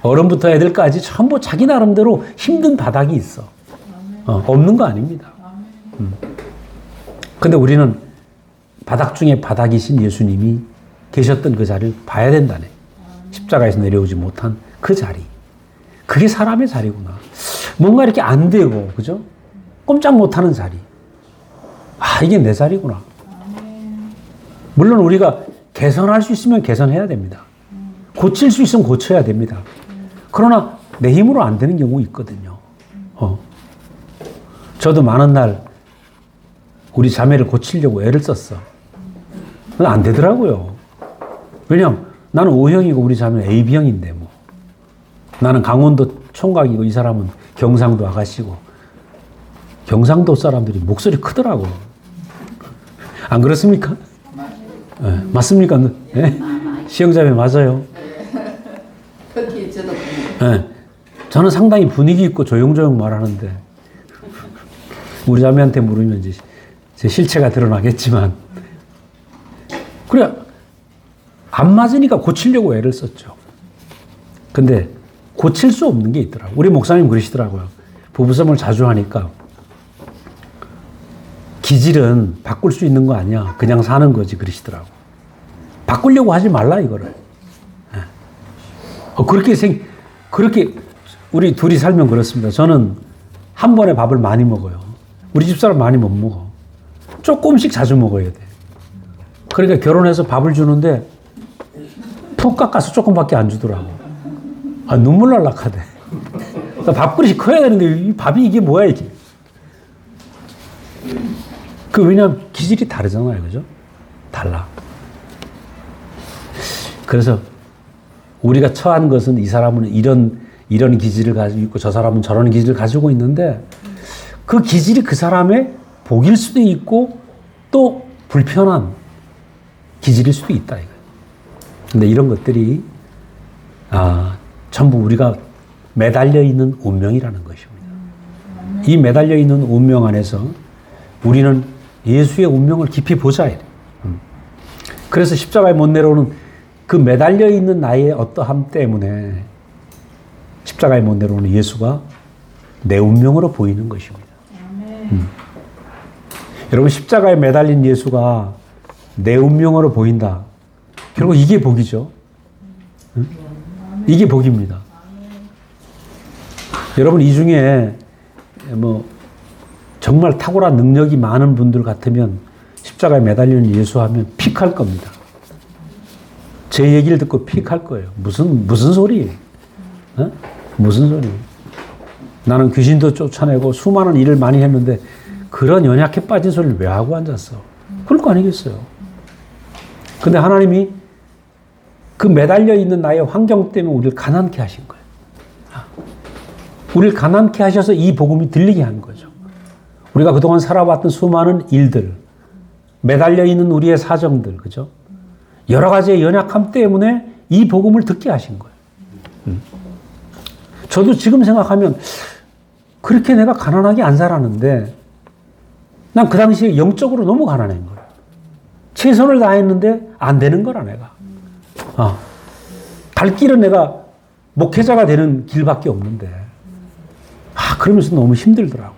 어른부터 애들까지 전부 자기 나름대로 힘든 바닥이 있어. 없는 거 아닙니다. 근데 우리는 바닥 중에 바닥이신 예수님이 계셨던 그 자리를 봐야 된다네. 십자가에서 내려오지 못한 그 자리. 그게 사람의 자리구나. 뭔가 이렇게 안 되고, 그죠? 꼼짝 못하는 자리. 이게 내 자리구나. 물론 우리가 개선할 수 있으면 개선해야 됩니다. 고칠 수 있으면 고쳐야 됩니다. 그러나 내 힘으로 안 되는 경우 있거든요. 저도 많은 날 우리 자매를 고치려고 애를 썼어. 근데 안 되더라고요. 왜냐면 나는 O형이고 우리 자매는 AB형인데 뭐. 나는 강원도 총각이고 이 사람은 경상도 아가씨고. 경상도 사람들이 목소리 크더라고. 안 그렇습니까? 네, 맞습니까? 네? 시영자매 맞아요. 특히 저도 네. 저는 상당히 분위기 있고 조용조용 말하는데 우리 자매한테 물으면 이제 제 실체가 드러나겠지만 그래 안 맞으니까 고치려고 애를 썼죠. 근데 고칠 수 없는 게 있더라고요. 우리 목사님 그러시더라고요. 부부싸움을 자주 하니까 기질은 바꿀 수 있는 거 아니야. 그냥 사는 거지 그러시더라고. 바꾸려고 하지 말라 이거를. 그렇게 우리 둘이 살면 그렇습니다. 저는 한 번에 밥을 많이 먹어요. 우리 집사람 많이 못 먹어. 조금씩 자주 먹어야 돼. 그러니까 결혼해서 밥을 주는데 푹 깎아서 조금밖에 안 주더라고. 아, 눈물 날락하대. 밥그릇이 커야 되는데 이 밥이 이게 뭐야 이게. 왜냐면 기질이 다르잖아요. 그죠? 달라. 그래서 우리가 처한 것은 이 사람은 이런 기질을 가지고 있고 저 사람은 저런 기질을 가지고 있는데 그 기질이 그 사람의 복일 수도 있고 또 불편한 기질일 수도 있다. 이거예요. 근데 이런 것들이 전부 우리가 매달려 있는 운명이라는 것입니다. 이 매달려 있는 운명 안에서 우리는 예수의 운명을 깊이 보자. 그래서 십자가에 못 내려오는 그 매달려 있는 나의 어떠함 때문에 십자가에 못 내려오는 예수가 내 운명으로 보이는 것입니다. 여러분 십자가에 매달린 예수가 내 운명으로 보인다. 결국 이게 복이죠. 이게 복입니다. 여러분 이 중에 뭐 정말 탁월한 능력이 많은 분들 같으면 십자가에 매달리는 예수 하면 픽할 겁니다. 제 얘기를 듣고 픽할 거예요. 무슨 소리예요? 무슨 소리예요? 나는 귀신도 쫓아내고 수많은 일을 많이 했는데 그런 연약해 빠진 소리를 왜 하고 앉았어? 그럴 거 아니겠어요? 근데 하나님이 그 매달려 있는 나의 환경 때문에 우리를 가난케 하신 거예요. 우리를 가난케 하셔서 이 복음이 들리게 한 거죠. 우리가 그동안 살아왔던 수많은 일들, 매달려 있는 우리의 사정들, 그죠? 여러 가지의 연약함 때문에 이 복음을 듣게 하신 거예요. 저도 지금 생각하면 그렇게 내가 가난하게 안 살았는데 난 그 당시에 영적으로 너무 가난한 거예요. 최선을 다했는데 안 되는 거라 내가. 갈 길은 내가 목회자가 되는 길밖에 없는데 그러면서 너무 힘들더라고.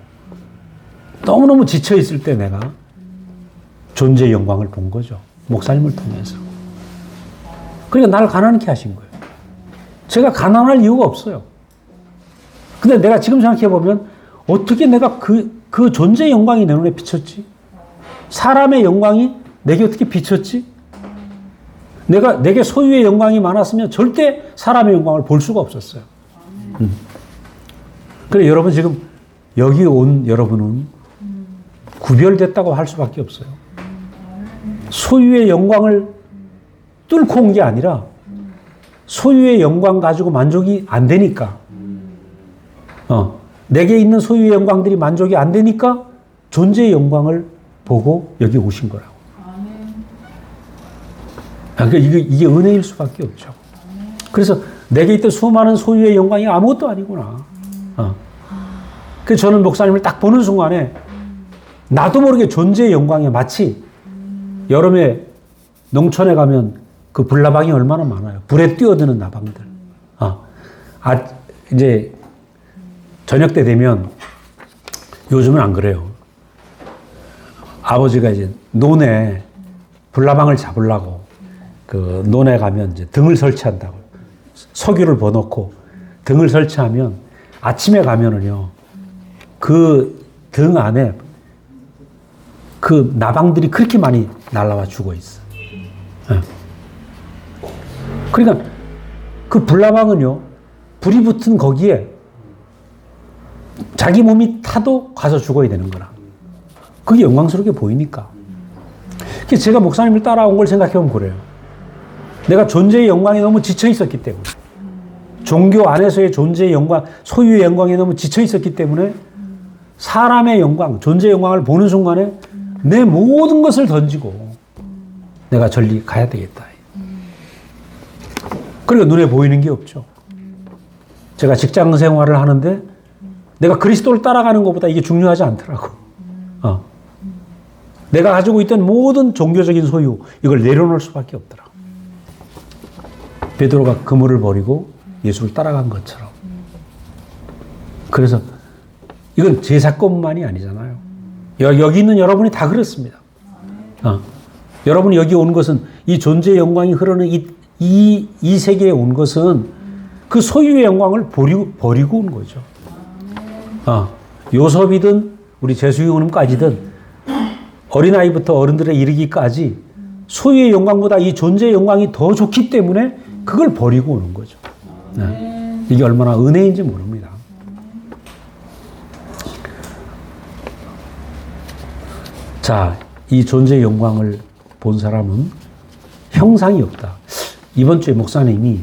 너무너무 지쳐있을 때 내가 존재의 영광을 본 거죠. 목사님을 통해서. 그러니까 나를 가난하게 하신 거예요. 제가 가난할 이유가 없어요. 근데 내가 지금 생각해보면 어떻게 내가 그 존재의 영광이 내 눈에 비쳤지? 사람의 영광이 내게 어떻게 비쳤지? 내게 소유의 영광이 많았으면 절대 사람의 영광을 볼 수가 없었어요. 그래 여러분 지금 여기 온 여러분은 구별됐다고 할 수밖에 없어요. 소유의 영광을 뚫고 온 게 아니라 소유의 영광 가지고 만족이 안 되니까 내게 있는 소유의 영광들이 만족이 안 되니까 존재의 영광을 보고 여기 오신 거라고. 그러니까 이게 은혜일 수밖에 없죠. 그래서 내게 있던 수많은 소유의 영광이 아무것도 아니구나. 그래서 저는 목사님을 딱 보는 순간에 나도 모르게 존재의 영광이 마치 여름에 농촌에 가면 그 불나방이 얼마나 많아요. 불에 뛰어드는 나방들. 이제 저녁 때 되면 요즘은 안 그래요. 아버지가 이제 논에 불나방을 잡으려고 그 논에 가면 이제 등을 설치한다고. 석유를 부어놓고 등을 설치하면 아침에 가면은요, 그 등 안에 그 나방들이 그렇게 많이 날아와 죽어 있어. 그러니까 그 불나방은요, 불이 붙은 거기에 자기 몸이 타도 가서 죽어야 되는 거라. 그게 영광스럽게 보이니까. 그래서 제가 목사님을 따라온 걸 생각해보면 그래요. 내가 존재의 영광에 너무 지쳐 있었기 때문에, 종교 안에서의 존재의 영광, 소유의 영광에 너무 지쳐 있었기 때문에 사람의 영광, 존재의 영광을 보는 순간에 내 모든 것을 던지고 내가 저리 가야 되겠다. 그러니까 눈에 보이는 게 없죠. 제가 직장 생활을 하는데 내가 그리스도를 따라가는 것보다 이게 중요하지 않더라고. 내가 가지고 있던 모든 종교적인 소유, 이걸 내려놓을 수밖에 없더라. 베드로가 그물을 버리고 예수를 따라간 것처럼. 그래서 이건 제 사건만이 아니잖아요. 여기 있는 여러분이 다 그렇습니다. 여러분이 여기 온 것은, 이 존재의 영광이 흐르는 이 세계에 온 것은 그 소유의 영광을 버리고 온 거죠. 요섭이든 우리 재수형님까지든 어린아이부터 어른들에 이르기까지 소유의 영광보다 이 존재의 영광이 더 좋기 때문에 그걸 버리고 오는 거죠. 이게 얼마나 은혜인지 모릅니다. 자, 이 존재의 영광을 본 사람은 형상이 없다. 이번 주에 목사님이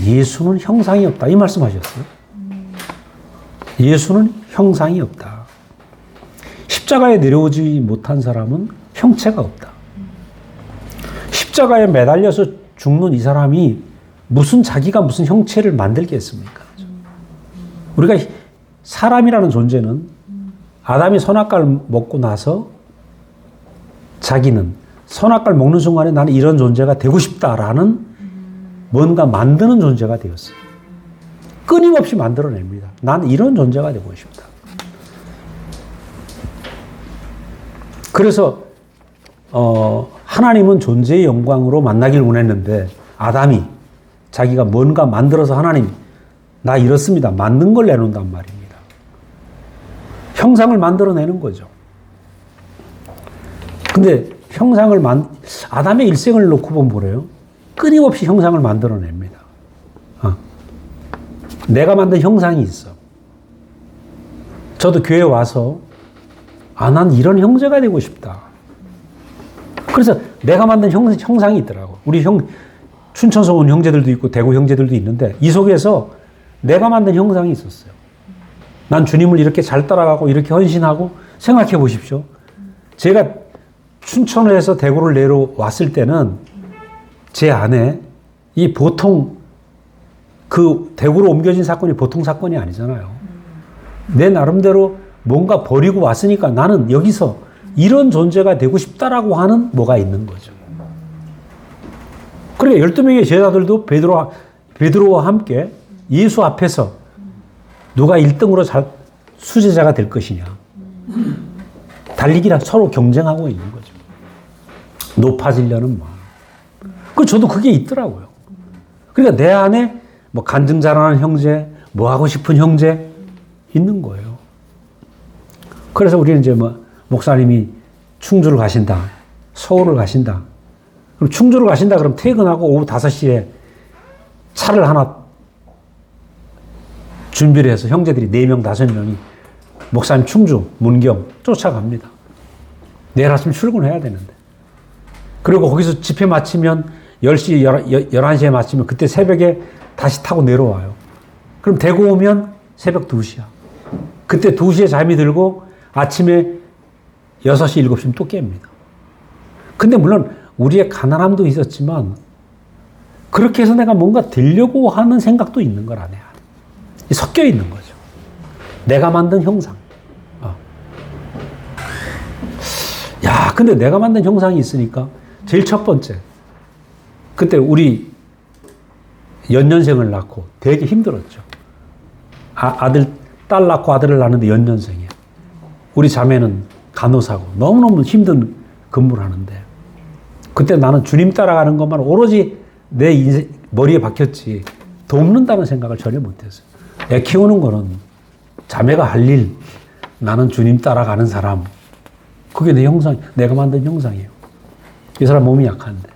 예수는 형상이 없다, 이 말씀하셨어요. 예수는 형상이 없다. 십자가에 내려오지 못한 사람은 형체가 없다. 십자가에 매달려서 죽는 이 사람이 자기가 무슨 형체를 만들겠습니까? 우리가 사람이라는 존재는 아담이 선악과를 먹고 나서 자기는 선악과를 먹는 순간에 나는 이런 존재가 되고 싶다라는 뭔가 만드는 존재가 되었어요. 끊임없이 만들어냅니다. 나는 이런 존재가 되고 싶다. 그래서 하나님은 존재의 영광으로 만나길 원했는데 아담이 자기가 뭔가 만들어서 하나님 나 이렇습니다. 만든 걸 내놓는단 말입니다. 형상을 만들어내는 거죠. 근데 아담의 일생을 놓고 보면 뭐래요? 끊임없이 형상을 만들어냅니다. 내가 만든 형상이 있어. 저도 교회 와서 난 이런 형제가 되고 싶다. 그래서 내가 만든 형상이 있더라고. 우리 춘천서 온 형제들도 있고 대구 형제들도 있는데 이 속에서 내가 만든 형상이 있었어요. 난 주님을 이렇게 잘 따라가고 이렇게 헌신하고. 생각해 보십시오. 제가 춘천에서 대구를 내려왔을 때는 제 안에 이 보통 그 대구로 옮겨진 사건이 보통 사건이 아니잖아요. 내 나름대로 뭔가 버리고 왔으니까 나는 여기서 이런 존재가 되고 싶다라고 하는 뭐가 있는 거죠. 그러니까 12명의 제자들도 베드로와 함께 예수 앞에서 누가 1등으로 수제자가 될 것이냐. 달리기랑 서로 경쟁하고 있는 거죠. 높아지려는 마음. 저도 그게 있더라고요. 그러니까 내 안에 뭐 간증 잘하는 형제, 뭐 하고 싶은 형제 있는 거예요. 그래서 우리는 이제 목사님이 충주를 가신다. 서울을 가신다. 그럼 충주를 가신다 그럼 퇴근하고 오후 5시에 차를 하나 준비를 해서 형제들이 4명, 5명이 목사님 충주, 문경 쫓아갑니다. 내일 아침 출근해야 되는데. 그리고 거기서 집회 마치면 10시, 11시에 마치면 그때 새벽에 다시 타고 내려와요. 그럼 대구 오면 새벽 2시야. 그때 2시에 잠이 들고 아침에 6시, 7시면 또 깹니다. 근데 물론 우리의 가난함도 있었지만 그렇게 해서 내가 뭔가 되려고 하는 생각도 있는 걸 안에. 섞여 있는 거죠. 내가 만든 형상. 근데 내가 만든 형상이 있으니까 제일 첫 번째. 그때 우리 연년생을 낳고 되게 힘들었죠. 딸 낳고 아들을 낳는데 연년생이야. 우리 자매는 간호사고 너무너무 힘든 근무를 하는데 그때 나는 주님 따라가는 것만 오로지 내 인생, 머리에 박혔지 돕는다는 생각을 전혀 못했어요. 애 키우는 거는 자매가 할 일, 나는 주님 따라가는 사람. 그게 내 형상, 내가 만든 형상이에요. 이 사람 몸이 약한데.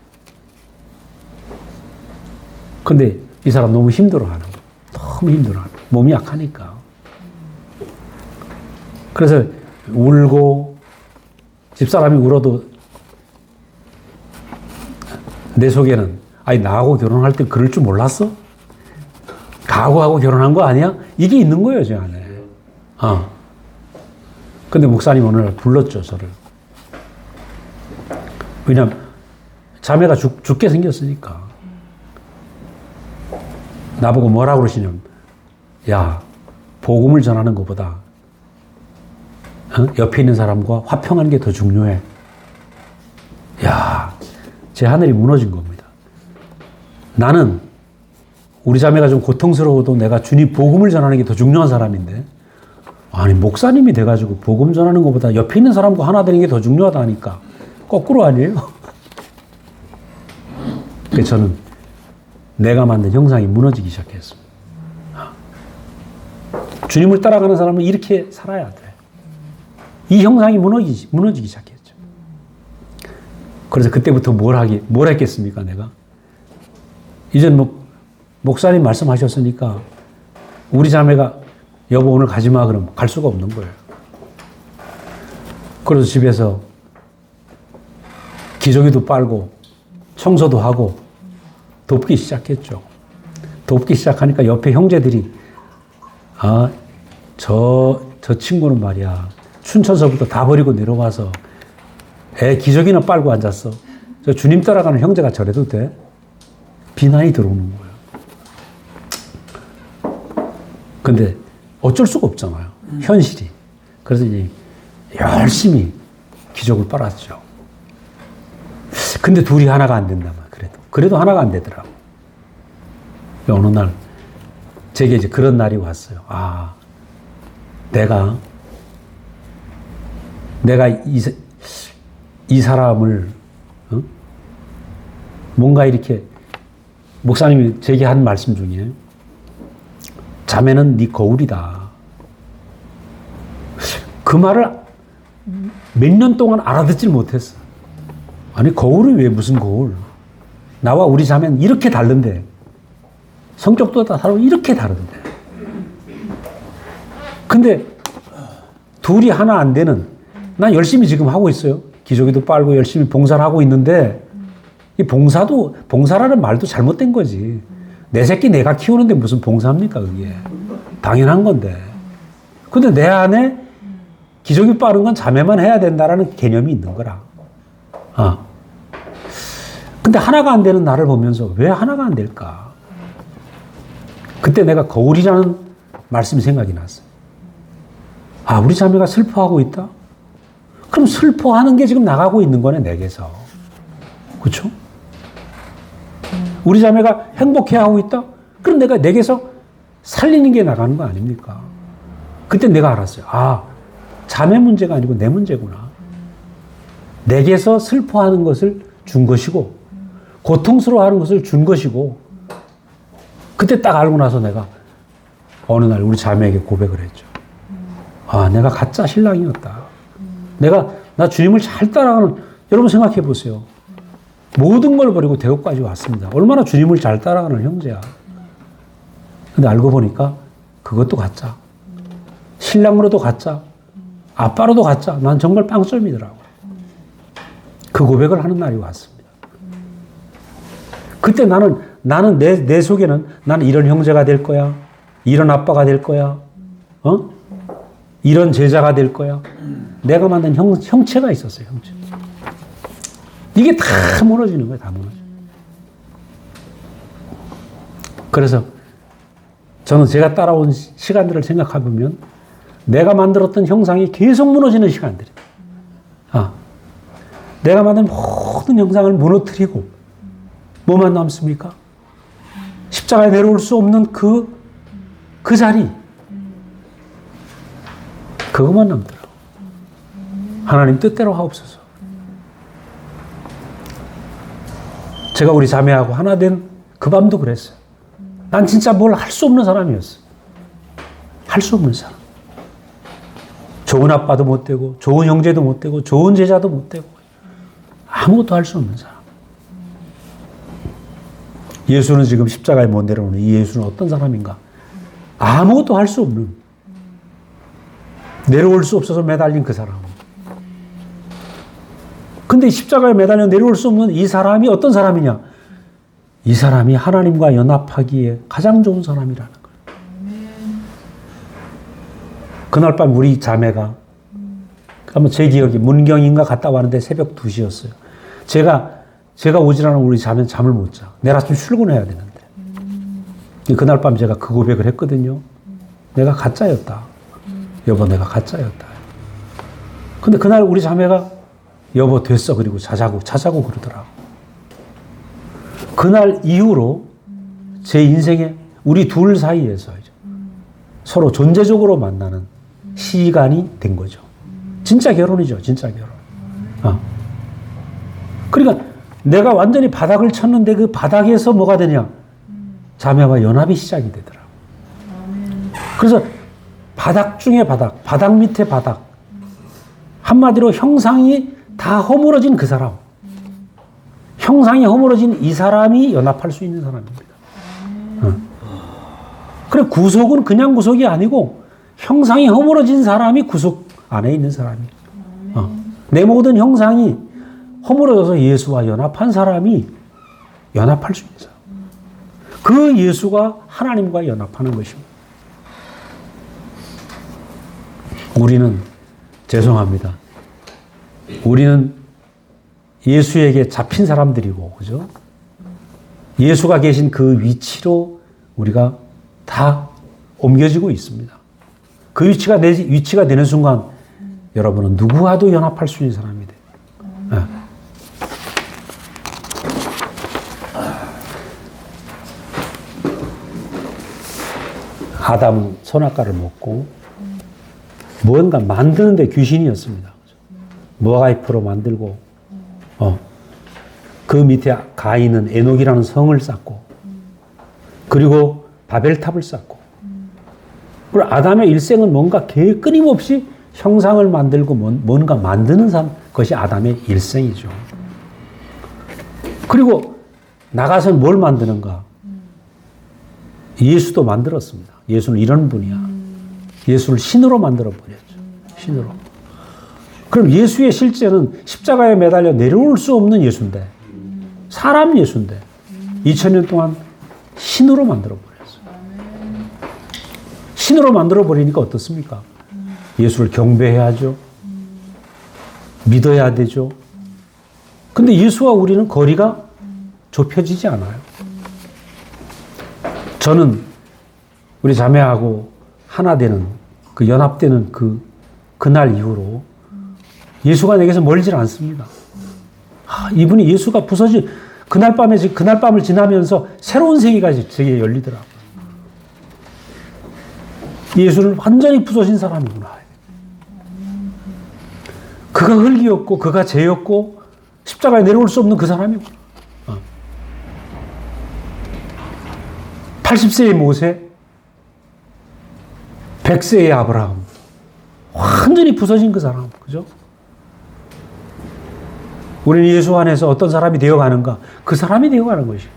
근데 이 사람 너무 힘들어하는 거예요. 너무 힘들어. 몸이 약하니까. 그래서 울고 집사람이 울어도 내 속에는 아니 나하고 결혼할 때 그럴 줄 몰랐어? 각오하고 결혼한 거 아니야? 이게 있는 거예요, 제 안에. 근데 목사님 어느 날 불렀죠, 저를. 왜냐면 자매가 죽게 생겼으니까. 나보고 뭐라고 그러시냐면, 야, 복음을 전하는 것보다 옆에 있는 사람과 화평하는 게 더 중요해. 야, 제 하늘이 무너진 겁니다. 나는 우리 자매가 좀 고통스러워도 내가 주님 복음을 전하는 게 더 중요한 사람인데, 아니, 목사님이 돼가지고 복음 전하는 것보다 옆에 있는 사람과 하나 되는 게 더 중요하다니까. 거꾸로 아니에요? 그래서 저는 내가 만든 형상이 무너지기 시작했습니다. 주님을 따라가는 사람은 이렇게 살아야 돼. 이 형상이 무너지기 시작했죠. 그래서 그때부터 뭘 했겠습니까, 내가? 이제 목사님 말씀하셨으니까 우리 자매가 여보 오늘 가지 마 그러면 갈 수가 없는 거예요. 그래서 집에서 기저귀도 빨고 청소도 하고 돕기 시작했죠. 돕기 시작하니까 옆에 형제들이 저 친구는 말이야 춘천서부터 다 버리고 내려와서 애 기저귀나 빨고 앉았어. 저 주님 따라가는 형제가 저래도 돼? 비난이 들어오는 거예요. 근데 어쩔 수가 없잖아요. 현실이. 그래서 이제 열심히 기저귀를 빨았죠. 근데 둘이 하나가 안 된다. 그래도 하나가 안 되더라고. 어느 날 제게 이제 그런 날이 왔어요. 내가 이 사람을 뭔가 이렇게 목사님이 제게 한 말씀 중에 자매는 네 거울이다. 그 말을 몇 년 동안 알아듣질 못했어. 아니 거울이 왜 무슨 거울? 나와 우리 자매는 이렇게 다른데 성격도 다 다르고 이렇게 다른데 근데 둘이 하나 안 되는 난 열심히 지금 하고 있어요. 기저귀도 빨고 열심히 봉사를 하고 있는데 이 봉사라는 말도 잘못된 거지. 내 새끼 내가 키우는데 무슨 봉사입니까 그게. 당연한 건데. 근데 내 안에 기저귀 빠른 건 자매만 해야 된다라는 개념이 있는 거라. 근데 하나가 안 되는 나를 보면서 왜 하나가 안 될까? 그때 내가 거울이라는 말씀이 생각이 났어요. 우리 자매가 슬퍼하고 있다? 그럼 슬퍼하는 게 지금 나가고 있는 거네, 내게서. 그렇죠? 우리 자매가 행복해하고 있다? 그럼 내가 내게서 살리는 게 나가는 거 아닙니까? 그때 내가 알았어요. 자매 문제가 아니고 내 문제구나. 내게서 슬퍼하는 것을 준 것이고 고통스러워하는 것을 준 것이고 그때 딱 알고 나서 내가 어느 날 우리 자매에게 고백을 했죠. 내가 가짜 신랑이었다. 나 주님을 잘 따라가는, 여러분 생각해 보세요. 모든 걸 버리고 대구까지 왔습니다. 얼마나 주님을 잘 따라가는 형제야. 근데 알고 보니까 그것도 가짜. 신랑으로도 가짜. 아빠로도 가짜. 난 정말 빵점이더라고요. 그 고백을 하는 날이 왔습니다. 그때 나는 내 속에는 나는 이런 형제가 될 거야. 이런 아빠가 될 거야. 이런 제자가 될 거야. 내가 만든 형체가 있었어요. 형체. 이게 다 무너지는 거예요. 다 무너져. 그래서 저는 제가 따라온 시간들을 생각해보면 내가 만들었던 형상이 계속 무너지는 시간들이에요. 내가 만든 모든 형상을 무너뜨리고 뭐만 남습니까? 십자가에 내려올 수 없는 그 자리. 그것만 남더라고. 하나님 뜻대로 하옵소서. 제가 우리 자매하고 하나 된 그 밤도 그랬어요. 난 진짜 뭘 할 수 없는 사람이었어. 할 수 없는 사람. 좋은 아빠도 못 되고, 좋은 형제도 못 되고, 좋은 제자도 못 되고, 아무것도 할 수 없는 사람. 예수는 지금 십자가에 못 내려오는 이 예수는 어떤 사람인가? 아무것도 할 수 없는, 내려올 수 없어서 매달린 그 사람. 근데 십자가에 매달려 내려올 수 없는 이 사람이 어떤 사람이냐? 이 사람이 하나님과 연합하기에 가장 좋은 사람이라는 거예요. 그날 밤 우리 자매가, 아마 제 기억이 문경인가 갔다 왔는데 새벽 2시였어요. 제가 오질 않으면 우리 자매는 잠을 못 자. 내일 아침 출근해야 되는데. 그날 밤 제가 그 고백을 했거든요. 내가 가짜였다. 여보, 내가 가짜였다. 근데 그날 우리 자매가 여보 됐어. 그리고 자자고 그러더라고. 그날 이후로 제 인생에 우리 둘 사이에서 서로 존재적으로 만나는 시간이 된 거죠. 진짜 결혼이죠. 진짜 결혼. 그러니까 내가 완전히 바닥을 쳤는데 그 바닥에서 뭐가 되냐? 자매와 연합이 시작이 되더라고. 그래서 바닥 중에 바닥 밑에 바닥. 한마디로 형상이 다 허물어진 그 사람. 형상이 허물어진 이 사람이 연합할 수 있는 사람입니다. 그래, 구속은 그냥 구속이 아니고 형상이 허물어진 사람이 구속 안에 있는 사람이에요. 내 모든 형상이 허물어져서 예수와 연합한 사람이 연합할 수 있는 사람. 그 예수가 하나님과 연합하는 것입니다. 우리는 죄송합니다. 우리는 예수에게 잡힌 사람들이고, 그죠? 예수가 계신 그 위치로 우리가 다 옮겨지고 있습니다. 그 위치가 되는 순간 여러분은 누구와도 연합할 수 있는 사람이 돼요. 네. 아담은 선악과를 먹고 무언가 만드는데 귀신이었습니다. 모아이프로 만들고, 그 밑에 가인은 에녹이라는 성을 쌓고, 그리고 바벨탑을 쌓고, 그리고 아담의 일생은 뭔가 끊임없이 형상을 만들고 뭔가 만드는 것이 아담의 일생이죠. 그리고 나가서 뭘 만드는가? 예수도 만들었습니다. 예수는 이런 분이야. 예수를 신으로 만들어버렸죠. 신으로. 그럼 예수의 실제는 십자가에 매달려 내려올 수 없는 예수인데, 사람 예수인데 2000년 동안 신으로 만들어버렸어요. 신으로 만들어버리니까 어떻습니까? 예수를 경배해야죠. 믿어야 되죠. 근데 예수와 우리는 거리가 좁혀지지 않아요. 저는 우리 자매하고 하나 되는, 그 연합되는 그날 이후로 예수가 내게서 멀질 않습니다. 이분이 예수가 부서진 그날 밤을 지나면서 새로운 세계가 제게 열리더라고요. 예수는 완전히 부서진 사람이구나. 그가 흙이었고, 그가 죄였고, 십자가에 내려올 수 없는 그 사람이구나. 80세의 모세, 100세의 아브라함. 완전히 부서진 그 사람. 그죠? 우리는 예수 안에서 어떤 사람이 되어가는가? 그 사람이 되어가는 것이에요.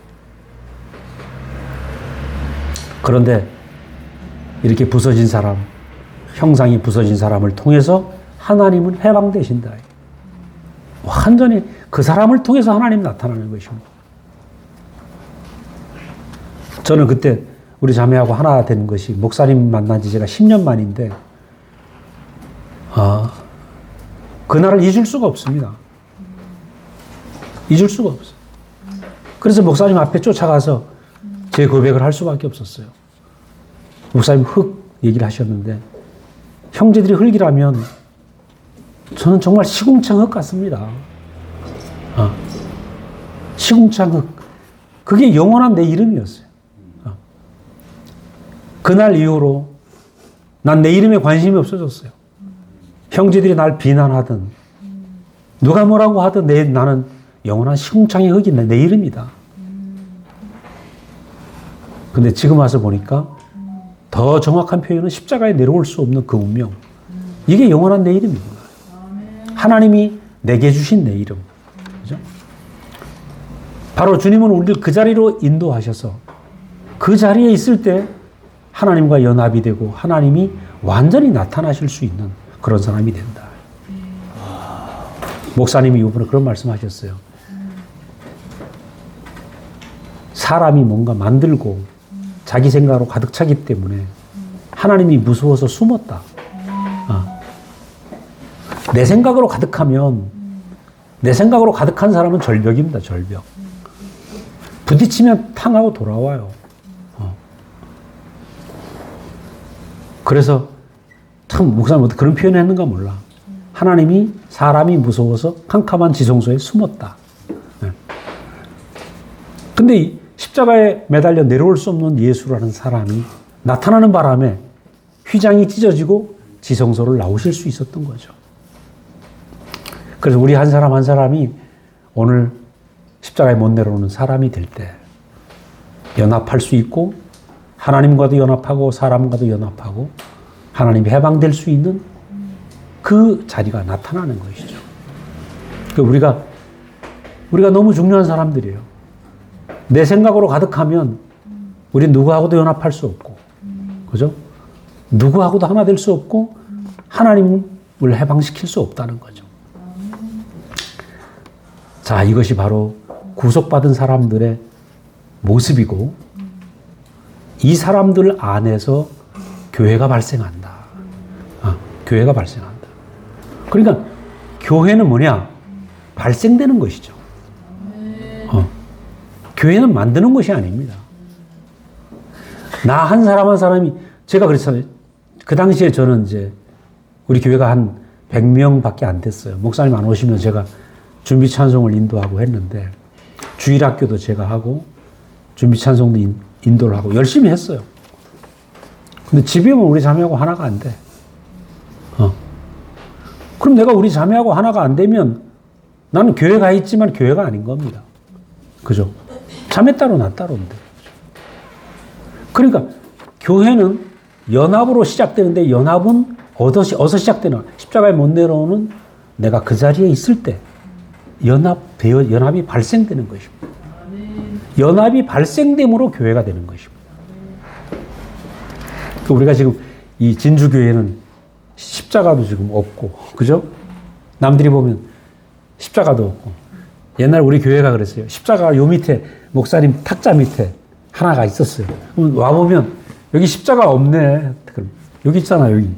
그런데 이렇게 부서진 사람, 형상이 부서진 사람을 통해서 하나님은 해방되신다. 완전히 그 사람을 통해서 하나님 나타나는 것입니다. 저는 그때 우리 자매하고 하나 된 것이 목사님 만난 지 제가 10년 만인데, 그날을 잊을 수가 없습니다. 잊을 수가 없어요. 그래서 목사님 앞에 쫓아가서 제 고백을 할 수밖에 없었어요. 목사님 흙 얘기를 하셨는데, 형제들이 흙이라면 저는 정말 시궁창 흙 같습니다. 시궁창 흙. 그게 영원한 내 이름이었어요. 그날 이후로 난 내 이름에 관심이 없어졌어요. 형제들이 날 비난하든 누가 뭐라고 하든 나는 영원한 시궁창의 흙이 내 이름이다. 근데 지금 와서 보니까 더 정확한 표현은 십자가에 내려올 수 없는 그 운명. 이게 영원한 내 이름이구나. 하나님이 내게 주신 내 이름. 그죠? 바로 주님은 우리를 그 자리로 인도하셔서 그 자리에 있을 때 하나님과 연합이 되고 하나님이 완전히 나타나실 수 있는 그런 사람이 된다. 목사님이 이번에 그런 말씀하셨어요. 사람이 뭔가 만들고 자기 생각으로 가득 차기 때문에 하나님이 무서워서 숨었다. 내 생각으로 가득하면, 내 생각으로 가득한 사람은 절벽입니다. 절벽. 부딪히면 탕하고 돌아와요. 그래서 참 목사님 어떻게 그런 표현을 했는가 몰라. 하나님이 사람이 무서워서 캄캄한 지성소에 숨었다. 근데 이 십자가에 매달려 내려올 수 없는 예수라는 사람이 나타나는 바람에 휘장이 찢어지고 지성소를 나오실 수 있었던 거죠. 그래서 우리 한 사람 한 사람이 오늘 십자가에 못 내려오는 사람이 될 때 연합할 수 있고 하나님과도 연합하고 사람과도 연합하고 하나님이 해방될 수 있는 그 자리가 나타나는 것이죠. 우리가 너무 중요한 사람들이에요. 내 생각으로 가득하면 우리 누구하고도 연합할 수 없고, 그죠? 누구하고도 하나 될 수 없고 하나님을 해방시킬 수 없다는 거죠. 자, 이것이 바로 구속받은 사람들의 모습이고 이 사람들 안에서 교회가 발생한다. 교회가 발생한다. 그러니까 교회는 뭐냐? 발생되는 것이죠. 교회는 만드는 것이 아닙니다. 나 한 사람 한 사람이, 제가 그랬잖아요. 그 당시에 저는 이제 우리 교회가 한 100명밖에 안 됐어요. 목사님 안 오시면 제가 준비 찬송을 인도하고 했는데 주일학교도 제가 하고 준비 찬송도 인도를 하고 열심히 했어요. 근데 집에 오면 우리 자매하고 하나가 안 돼. 그럼 내가 우리 자매하고 하나가 안 되면 나는 교회 가 있지만 교회가 아닌 겁니다. 그죠? 자매 따로 나 따로인데. 그러니까 교회는 연합으로 시작되는데 연합은 어디서 시작되나? 십자가에 못 내려오는 내가 그 자리에 있을 때 연합이 발생되는 것입니다. 연합이 발생됨으로 교회가 되는 것입니다. 우리가 지금 이 진주교회는 십자가도 지금 없고, 그죠? 남들이 보면 십자가도 없고. 옛날 우리 교회가 그랬어요. 십자가 요 밑에, 목사님 탁자 밑에 하나가 있었어요. 와보면 여기 십자가 없네. 그럼 여기 있잖아, 여기.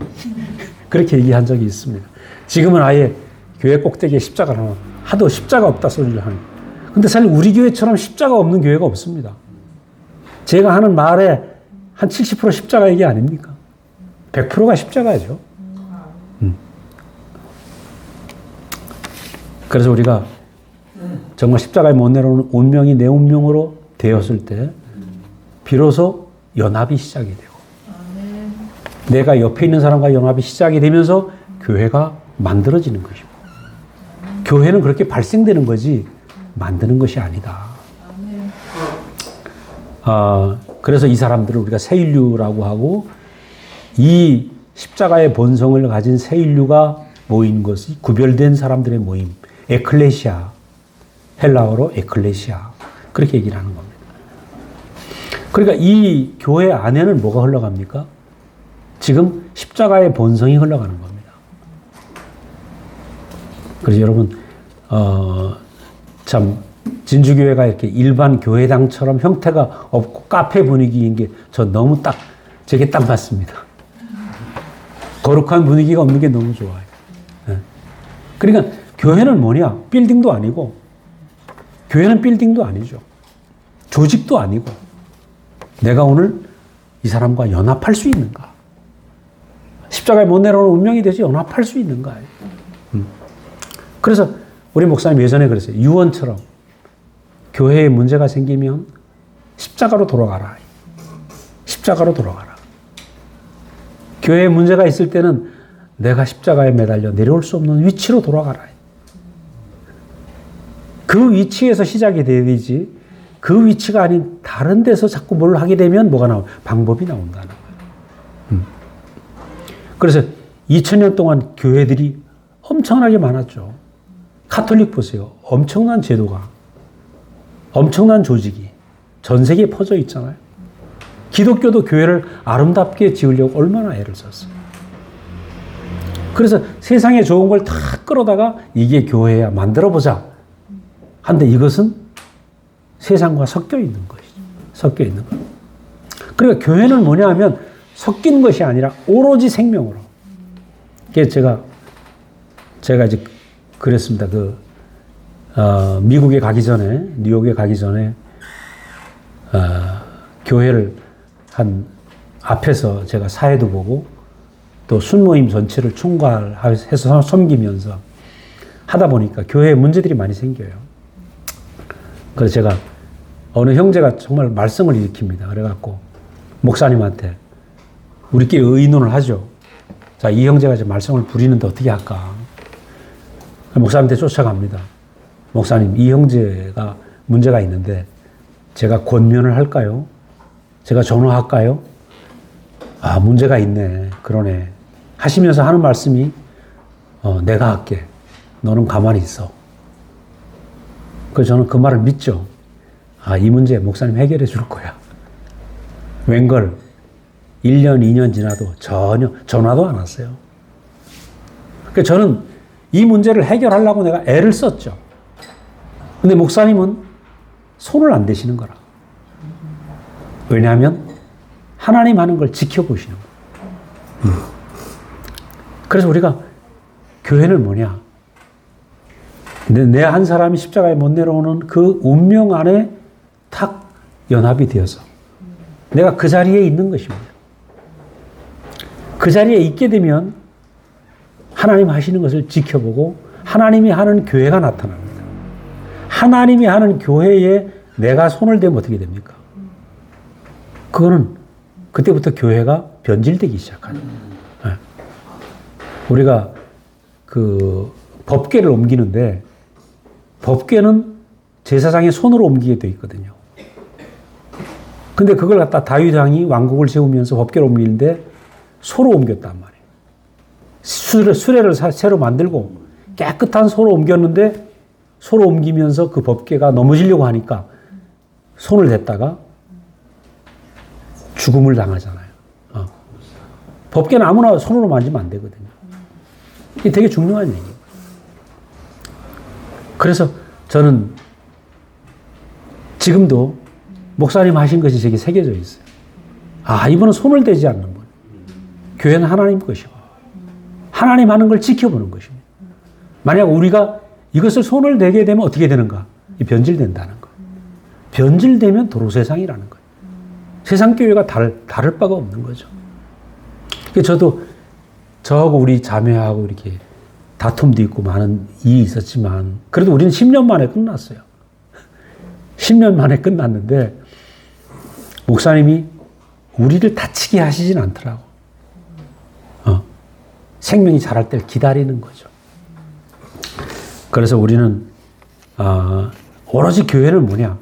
그렇게 얘기한 적이 있습니다. 지금은 아예 교회 꼭대기에 십자가 하나, 하도 십자가 없다 소리를 하는. 근데 사실 우리 교회처럼 십자가 없는 교회가 없습니다. 제가 하는 말에 한 70% 십자가 얘기 아닙니까? 100%가 십자가죠. 그래서 우리가 정말 십자가에 못 내려오는 운명이 내 운명으로 되었을 때 비로소 연합이 시작이 되고 내가 옆에 있는 사람과 연합이 시작이 되면서 교회가 만들어지는 것이고 교회는 그렇게 발생되는 거지 만드는 것이 아니다. 그래서 이 사람들을 우리가 새 인류라고 하고 이 십자가의 본성을 가진 새 인류가 모인 것이 구별된 사람들의 모임, 에클레시아, 헬라어로 에클레시아 그렇게 얘기를 하는 겁니다. 그러니까 이 교회 안에는 뭐가 흘러갑니까? 지금 십자가의 본성이 흘러가는 겁니다. 그래서 여러분 참 진주교회가 이렇게 일반 교회당처럼 형태가 없고 카페 분위기인 게 저 너무 제게 딱 맞습니다. 거룩한 분위기가 없는 게 너무 좋아요. 네. 그러니까 교회는 뭐냐? 빌딩도 아니고 교회는 빌딩도 아니죠. 조직도 아니고 내가 오늘 이 사람과 연합할 수 있는가? 십자가에 못 내려오는 운명이 되지 연합할 수 있는가? 그래서 우리 목사님 예전에 그랬어요. 유언처럼 교회에 문제가 생기면 십자가로 돌아가라. 십자가로 돌아가라. 교회에 문제가 있을 때는 내가 십자가에 매달려 내려올 수 없는 위치로 돌아가라. 그 위치에서 시작이 돼야 되지 그 위치가 아닌 다른 데서 자꾸 뭘 하게 되면 뭐가 나와? 방법이 나온다는 거예요. 그래서 2000년 동안 교회들이 엄청나게 많았죠. 카톨릭 보세요. 엄청난 제도가 엄청난 조직이 전 세계에 퍼져 있잖아요. 기독교도 교회를 아름답게 지으려고 얼마나 애를 썼어요. 그래서 세상에 좋은 걸 다 끌어다가 이게 교회야 만들어보자. 한데 이것은 세상과 섞여 있는 것이죠. 섞여 있는 것. 그러니까 교회는 뭐냐 하면 섞인 것이 아니라 오로지 생명으로. 그래서 제가 이제 그랬습니다. 미국에 가기 전에, 뉴욕에 가기 전에, 교회를 앞에서 제가 사회도 보고 또 순모임 전체를 총괄해서 섬기면서 하다 보니까 교회에 문제들이 많이 생겨요. 그래서 제가 어느 형제가 정말 말썽을 일으킵니다. 그래갖고 목사님한테 우리끼리 의논을 하죠. 자, 이 형제가 이제 말썽을 부리는데 어떻게 할까? 목사님한테 쫓아갑니다. 목사님, 이 형제가 문제가 있는데 제가 권면을 할까요? 제가 전화할까요? 아, 문제가 있네. 그러네. 하시면서 하는 말씀이 내가 할게. 너는 가만히 있어. 그래서 저는 그 말을 믿죠. 아, 이 문제 목사님 해결해 줄 거야. 웬걸 1년, 2년 지나도 전혀 전화도 안 왔어요. 그러니까 저는 이 문제를 해결하려고 내가 애를 썼죠. 근데 목사님은 손을 안 대시는 거라. 왜냐하면 하나님 하는 걸 지켜보시는 거예요. 그래서 우리가 교회는 뭐냐? 내 한 사람이 십자가에 못 내려오는 그 운명 안에 탁 연합이 되어서 내가 그 자리에 있는 것입니다. 그 자리에 있게 되면 하나님 하시는 것을 지켜보고 하나님이 하는 교회가 나타납니다. 하나님이 하는 교회에 내가 손을 대면 어떻게 됩니까? 그거는 그때부터 교회가 변질되기 시작하죠. 네. 우리가 법궤를 옮기는데 법궤는 제사장의 손으로 옮기게 돼 있거든요. 근데 그걸 갖다 다윗 왕이 왕국을 세우면서 법궤를 옮기는데 소로 옮겼단 말이에요. 수레를 새로 만들고 깨끗한 소로 옮겼는데 소로 옮기면서 그 법궤가 넘어지려고 하니까 손을 댔다가 죽음을 당하잖아요. 법궤는 아무나 손으로 만지면 안 되거든요. 이게 되게 중요한 얘기예요. 그래서 저는 지금도 목사님 하신 것이 제게 새겨져 있어요. 아, 이분은 손을 대지 않는 분. 교회는 하나님 것이고 하나님 하는 걸 지켜보는 것입니다. 만약 우리가 이것을 손을 대게 되면 어떻게 되는가? 변질된다는 거예요. 변질되면 도로 세상이라는 거예요. 세상 교회가 다를 바가 없는 거죠. 저도 저하고 우리 자매하고 이렇게 다툼도 있고 많은 일이 있었지만 그래도 우리는 10년 만에 끝났어요. 10년 만에 끝났는데 목사님이 우리를 다치게 하시진 않더라고. 생명이 자랄 때를 기다리는 거죠. 그래서 우리는 오로지 교회는 뭐냐?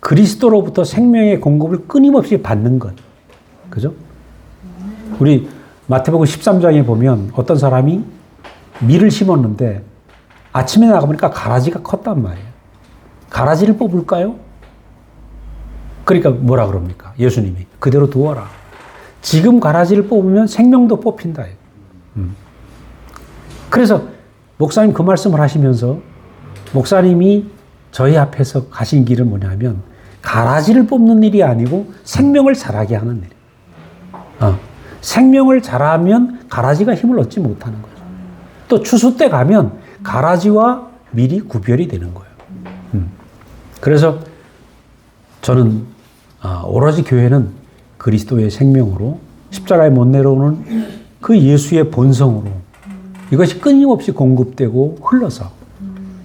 그리스도로부터 생명의 공급을 끊임없이 받는 것. 그죠? 우리 마태복음 13장에 보면 어떤 사람이 밀을 심었는데 아침에 나가보니까 가라지가 컸단 말이에요. 가라지를 뽑을까요? 그러니까 뭐라 그럽니까? 예수님이 그대로 두어라. 지금 가라지를 뽑으면 생명도 뽑힌다. 그래서 목사님 그 말씀을 하시면서 목사님이 저희 앞에서 가신 길은 뭐냐면 가라지를 뽑는 일이 아니고 생명을 자라게 하는 일이에요. 생명을 자라면 가라지가 힘을 얻지 못하는 거죠. 또 추수 때 가면 가라지와 밀이 구별이 되는 거예요. 그래서 저는 오로지 교회는 그리스도의 생명으로 십자가에 못 내려오는 그 예수의 본성으로 이것이 끊임없이 공급되고 흘러서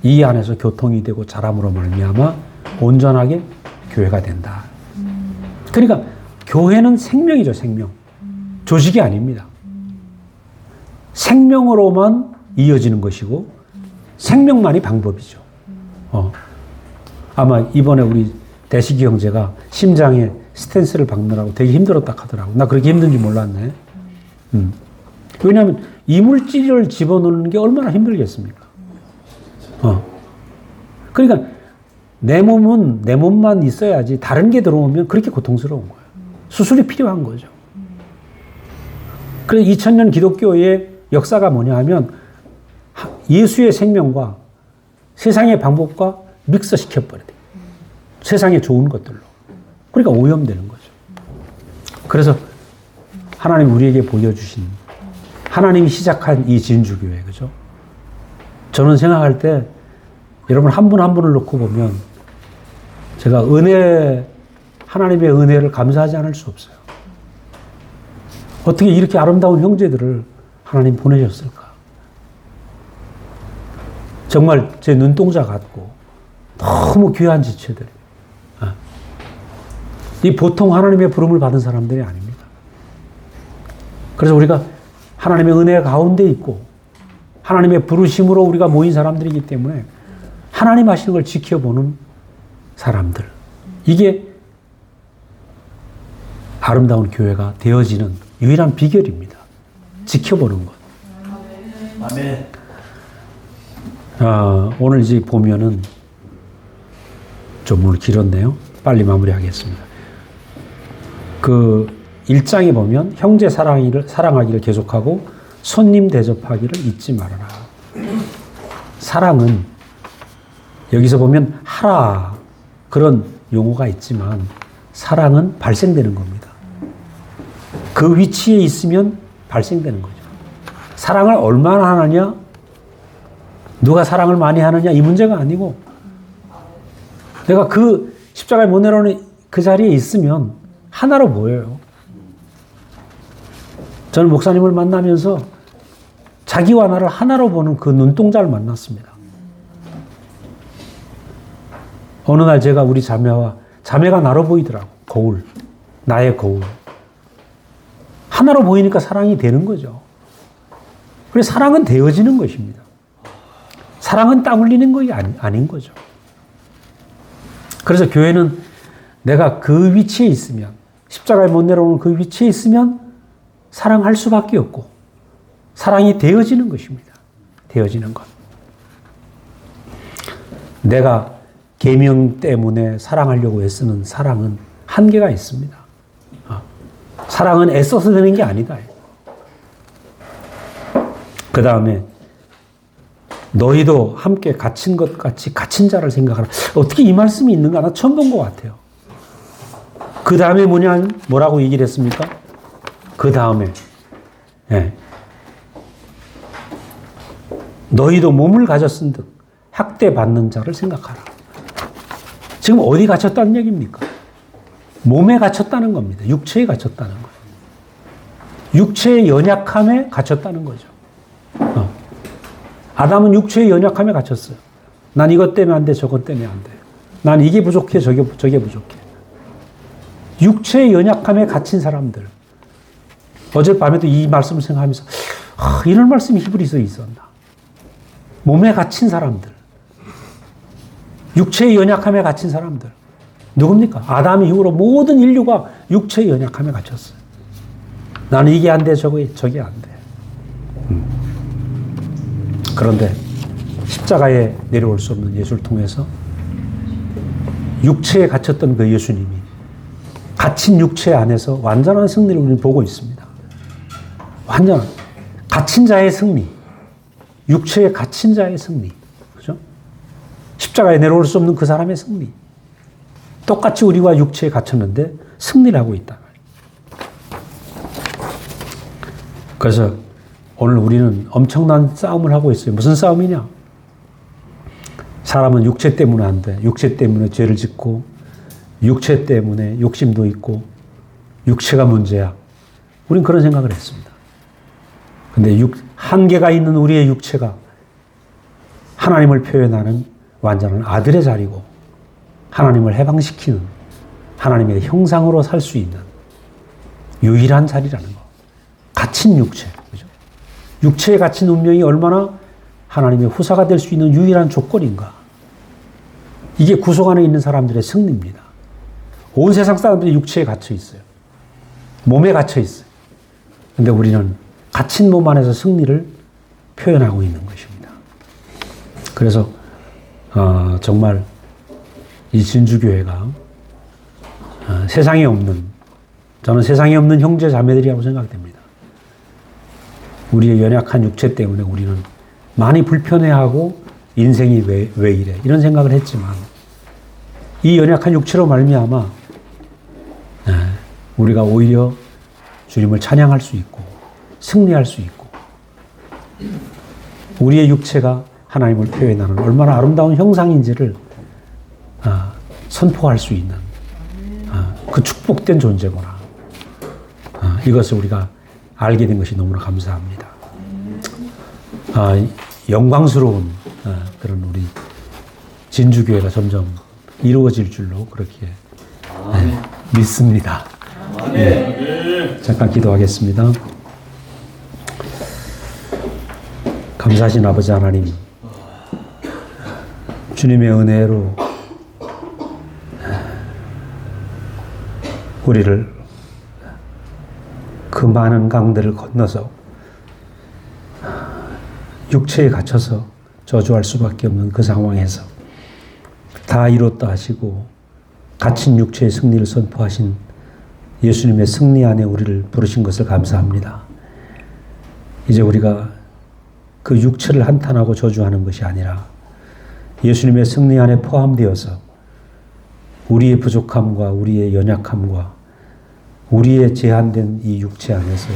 이 안에서 교통이 되고 자람으로 말미암아 온전하게 교회가 된다. 그러니까 교회는 생명이죠, 생명. 조직이 아닙니다. 생명으로만 이어지는 것이고 생명만이 방법이죠. 아마 이번에 우리 대식이 형제가 심장에 스텐스를 박느라고 되게 힘들었다 하더라고. 나 그렇게 힘든지 몰랐네. 왜냐하면 이물질을 집어넣는 게 얼마나 힘들겠습니까? 그러니까 내 몸은 내 몸만 있어야지 다른 게 들어오면 그렇게 고통스러운 거예요. 수술이 필요한 거죠. 그래서 2000년 기독교의 역사가 뭐냐 하면 예수의 생명과 세상의 방법과 믹서시켜버려야 돼요. 세상의 좋은 것들로. 그러니까 오염되는 거죠. 그래서 하나님 우리에게 보여주신 하나님이 시작한 이 진주교회, 그죠? 저는 생각할 때 여러분 한 분 한 분을 놓고 보면 제가 하나님의 은혜를 감사하지 않을 수 없어요. 어떻게 이렇게 아름다운 형제들을 하나님 보내셨을까? 정말 제 눈동자 같고 너무 귀한 지체들. 이 보통 하나님의 부름을 받은 사람들이 아닙니다. 그래서 우리가 하나님의 은혜 가운데 있고 하나님의 부르심으로 우리가 모인 사람들이기 때문에 하나님 하시는 걸 지켜보는 사람들. 이게 아름다운 교회가 되어지는 유일한 비결입니다. 지켜보는 것. 아멘. 오늘 이제 보면은 좀 오늘 길었네요. 빨리 마무리하겠습니다. 그 1장에 보면 형제 사랑하기를 계속하고 손님 대접하기를 잊지 말아라. 사랑은 여기서 보면 하라 그런 용어가 있지만 사랑은 발생되는 겁니다. 그 위치에 있으면 발생되는 거죠. 사랑을 얼마나 하느냐, 누가 사랑을 많이 하느냐 이 문제가 아니고 내가 그 십자가에 못 내려오는 그 자리에 있으면 하나로 보여요. 저는 목사님을 만나면서 자기와 나를 하나로 보는 그 눈동자를 만났습니다. 어느 날 제가 우리 자매가 나로 보이더라고. 거울. 나의 거울. 하나로 보이니까 사랑이 되는 거죠. 그래서 사랑은 되어지는 것입니다. 사랑은 땀 흘리는 것이 아닌 거죠. 그래서 교회는 내가 그 위치에 있으면, 십자가에 못 내려오는 그 위치에 있으면 사랑할 수밖에 없고, 사랑이 되어지는 것입니다. 되어지는 것. 내가 계명 때문에 사랑하려고 애쓰는 사랑은 한계가 있습니다. 사랑은 애써서 되는 게 아니다. 그 다음에 너희도 함께 갇힌 것 같이 갇힌 자를 생각하라. 어떻게 이 말씀이 있는가? 나 처음 본 것 같아요. 그 다음에 뭐라고 얘기를 했습니까? 그 다음에 너희도 몸을 가졌은 듯 학대받는 자를 생각하라. 지금 어디 갇혔다는 얘기입니까? 몸에 갇혔다는 겁니다. 육체에 갇혔다는 거예요. 육체의 연약함에 갇혔다는 거죠. 아담은 육체의 연약함에 갇혔어요. 난 이것 때문에 안 돼, 저것 때문에 안 돼. 난 이게 부족해, 저게 부족해. 육체의 연약함에 갇힌 사람들. 어젯밤에도 이 말씀을 생각하면서 이런 말씀이 히브리서에 있었나. 몸에 갇힌 사람들. 육체의 연약함에 갇힌 사람들. 누굽니까? 아담 이후로 모든 인류가 육체의 연약함에 갇혔어요. 나는 이게 안 돼, 저게 안 돼. 그런데 십자가에 내려올 수 없는 예수를 통해서 육체에 갇혔던 그 예수님이 갇힌 육체 안에서 완전한 승리를 우리는 보고 있습니다. 완전한 갇힌 자의 승리, 육체에 갇힌 자의 승리, 그죠? 십자가에 내려올 수 없는 그 사람의 승리. 똑같이 우리와 육체에 갇혔는데 승리를 하고 있다. 그래서 오늘 우리는 엄청난 싸움을 하고 있어요. 무슨 싸움이냐? 사람은 육체 때문에 안 돼. 육체 때문에 죄를 짓고, 육체 때문에 욕심도 있고, 육체가 문제야. 우린 그런 생각을 했습니다. 근데 한계가 있는 우리의 육체가 하나님을 표현하는 완전한 아들의 자리고, 하나님을 해방시키는 하나님의 형상으로 살 수 있는 유일한 자리라는 거. 갇힌 육체. 그죠? 육체에 갇힌 운명이 얼마나 하나님의 후사가 될 수 있는 유일한 조건인가. 이게 구속 안에 있는 사람들의 승리입니다. 온 세상 사람들이 육체에 갇혀 있어요. 몸에 갇혀 있어요. 근데 우리는 갇힌 몸 안에서 승리를 표현하고 있는 것입니다. 그래서 정말 이 진주교회가 세상에 없는 저는 세상에 없는 형제 자매들이라고 생각됩니다. 우리의 연약한 육체 때문에 우리는 많이 불편해하고 인생이 왜 이래 이런 생각을 했지만 이 연약한 육체로 말미암아 우리가 오히려 주님을 찬양할 수 있고 승리할 수 있고 우리의 육체가 하나님을 표현하는 얼마나 아름다운 형상인지를 선포할 수 있는 그 축복된 존재구나. 이것을 우리가 알게 된 것이 너무나 감사합니다. 영광스러운 그런 우리 진주교회가 점점 이루어질 줄로 그렇게 믿습니다. 잠깐 기도하겠습니다. 감사하신 아버지 하나님, 주님의 은혜로 우리를 그 많은 강들을 건너서 육체에 갇혀서 저주할 수밖에 없는 그 상황에서 다 이뤘다 하시고 갇힌 육체의 승리를 선포하신 예수님의 승리 안에 우리를 부르신 것을 감사합니다. 이제 우리가 그 육체를 한탄하고 저주하는 것이 아니라 예수님의 승리 안에 포함되어서 우리의 부족함과 우리의 연약함과 우리의 제한된 이 육체 안에서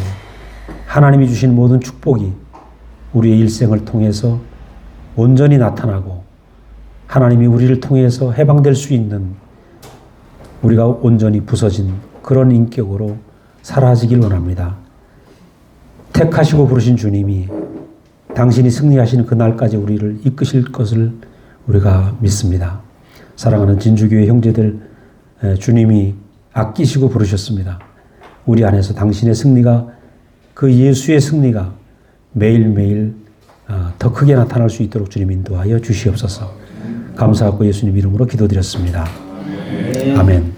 하나님이 주신 모든 축복이 우리의 일생을 통해서 온전히 나타나고 하나님이 우리를 통해서 해방될 수 있는 우리가 온전히 부서진 그런 인격으로 사라지길 원합니다. 택하시고 부르신 주님이 당신이 승리하시는 그날까지 우리를 이끄실 것을 우리가 믿습니다. 사랑하는 진주교회 형제들, 주님이 아끼시고 부르셨습니다. 우리 안에서 당신의 승리가 그 예수의 승리가 매일매일 더 크게 나타날 수 있도록 주님 인도하여 주시옵소서. 감사하고 예수님 이름으로 기도드렸습니다. 아멘.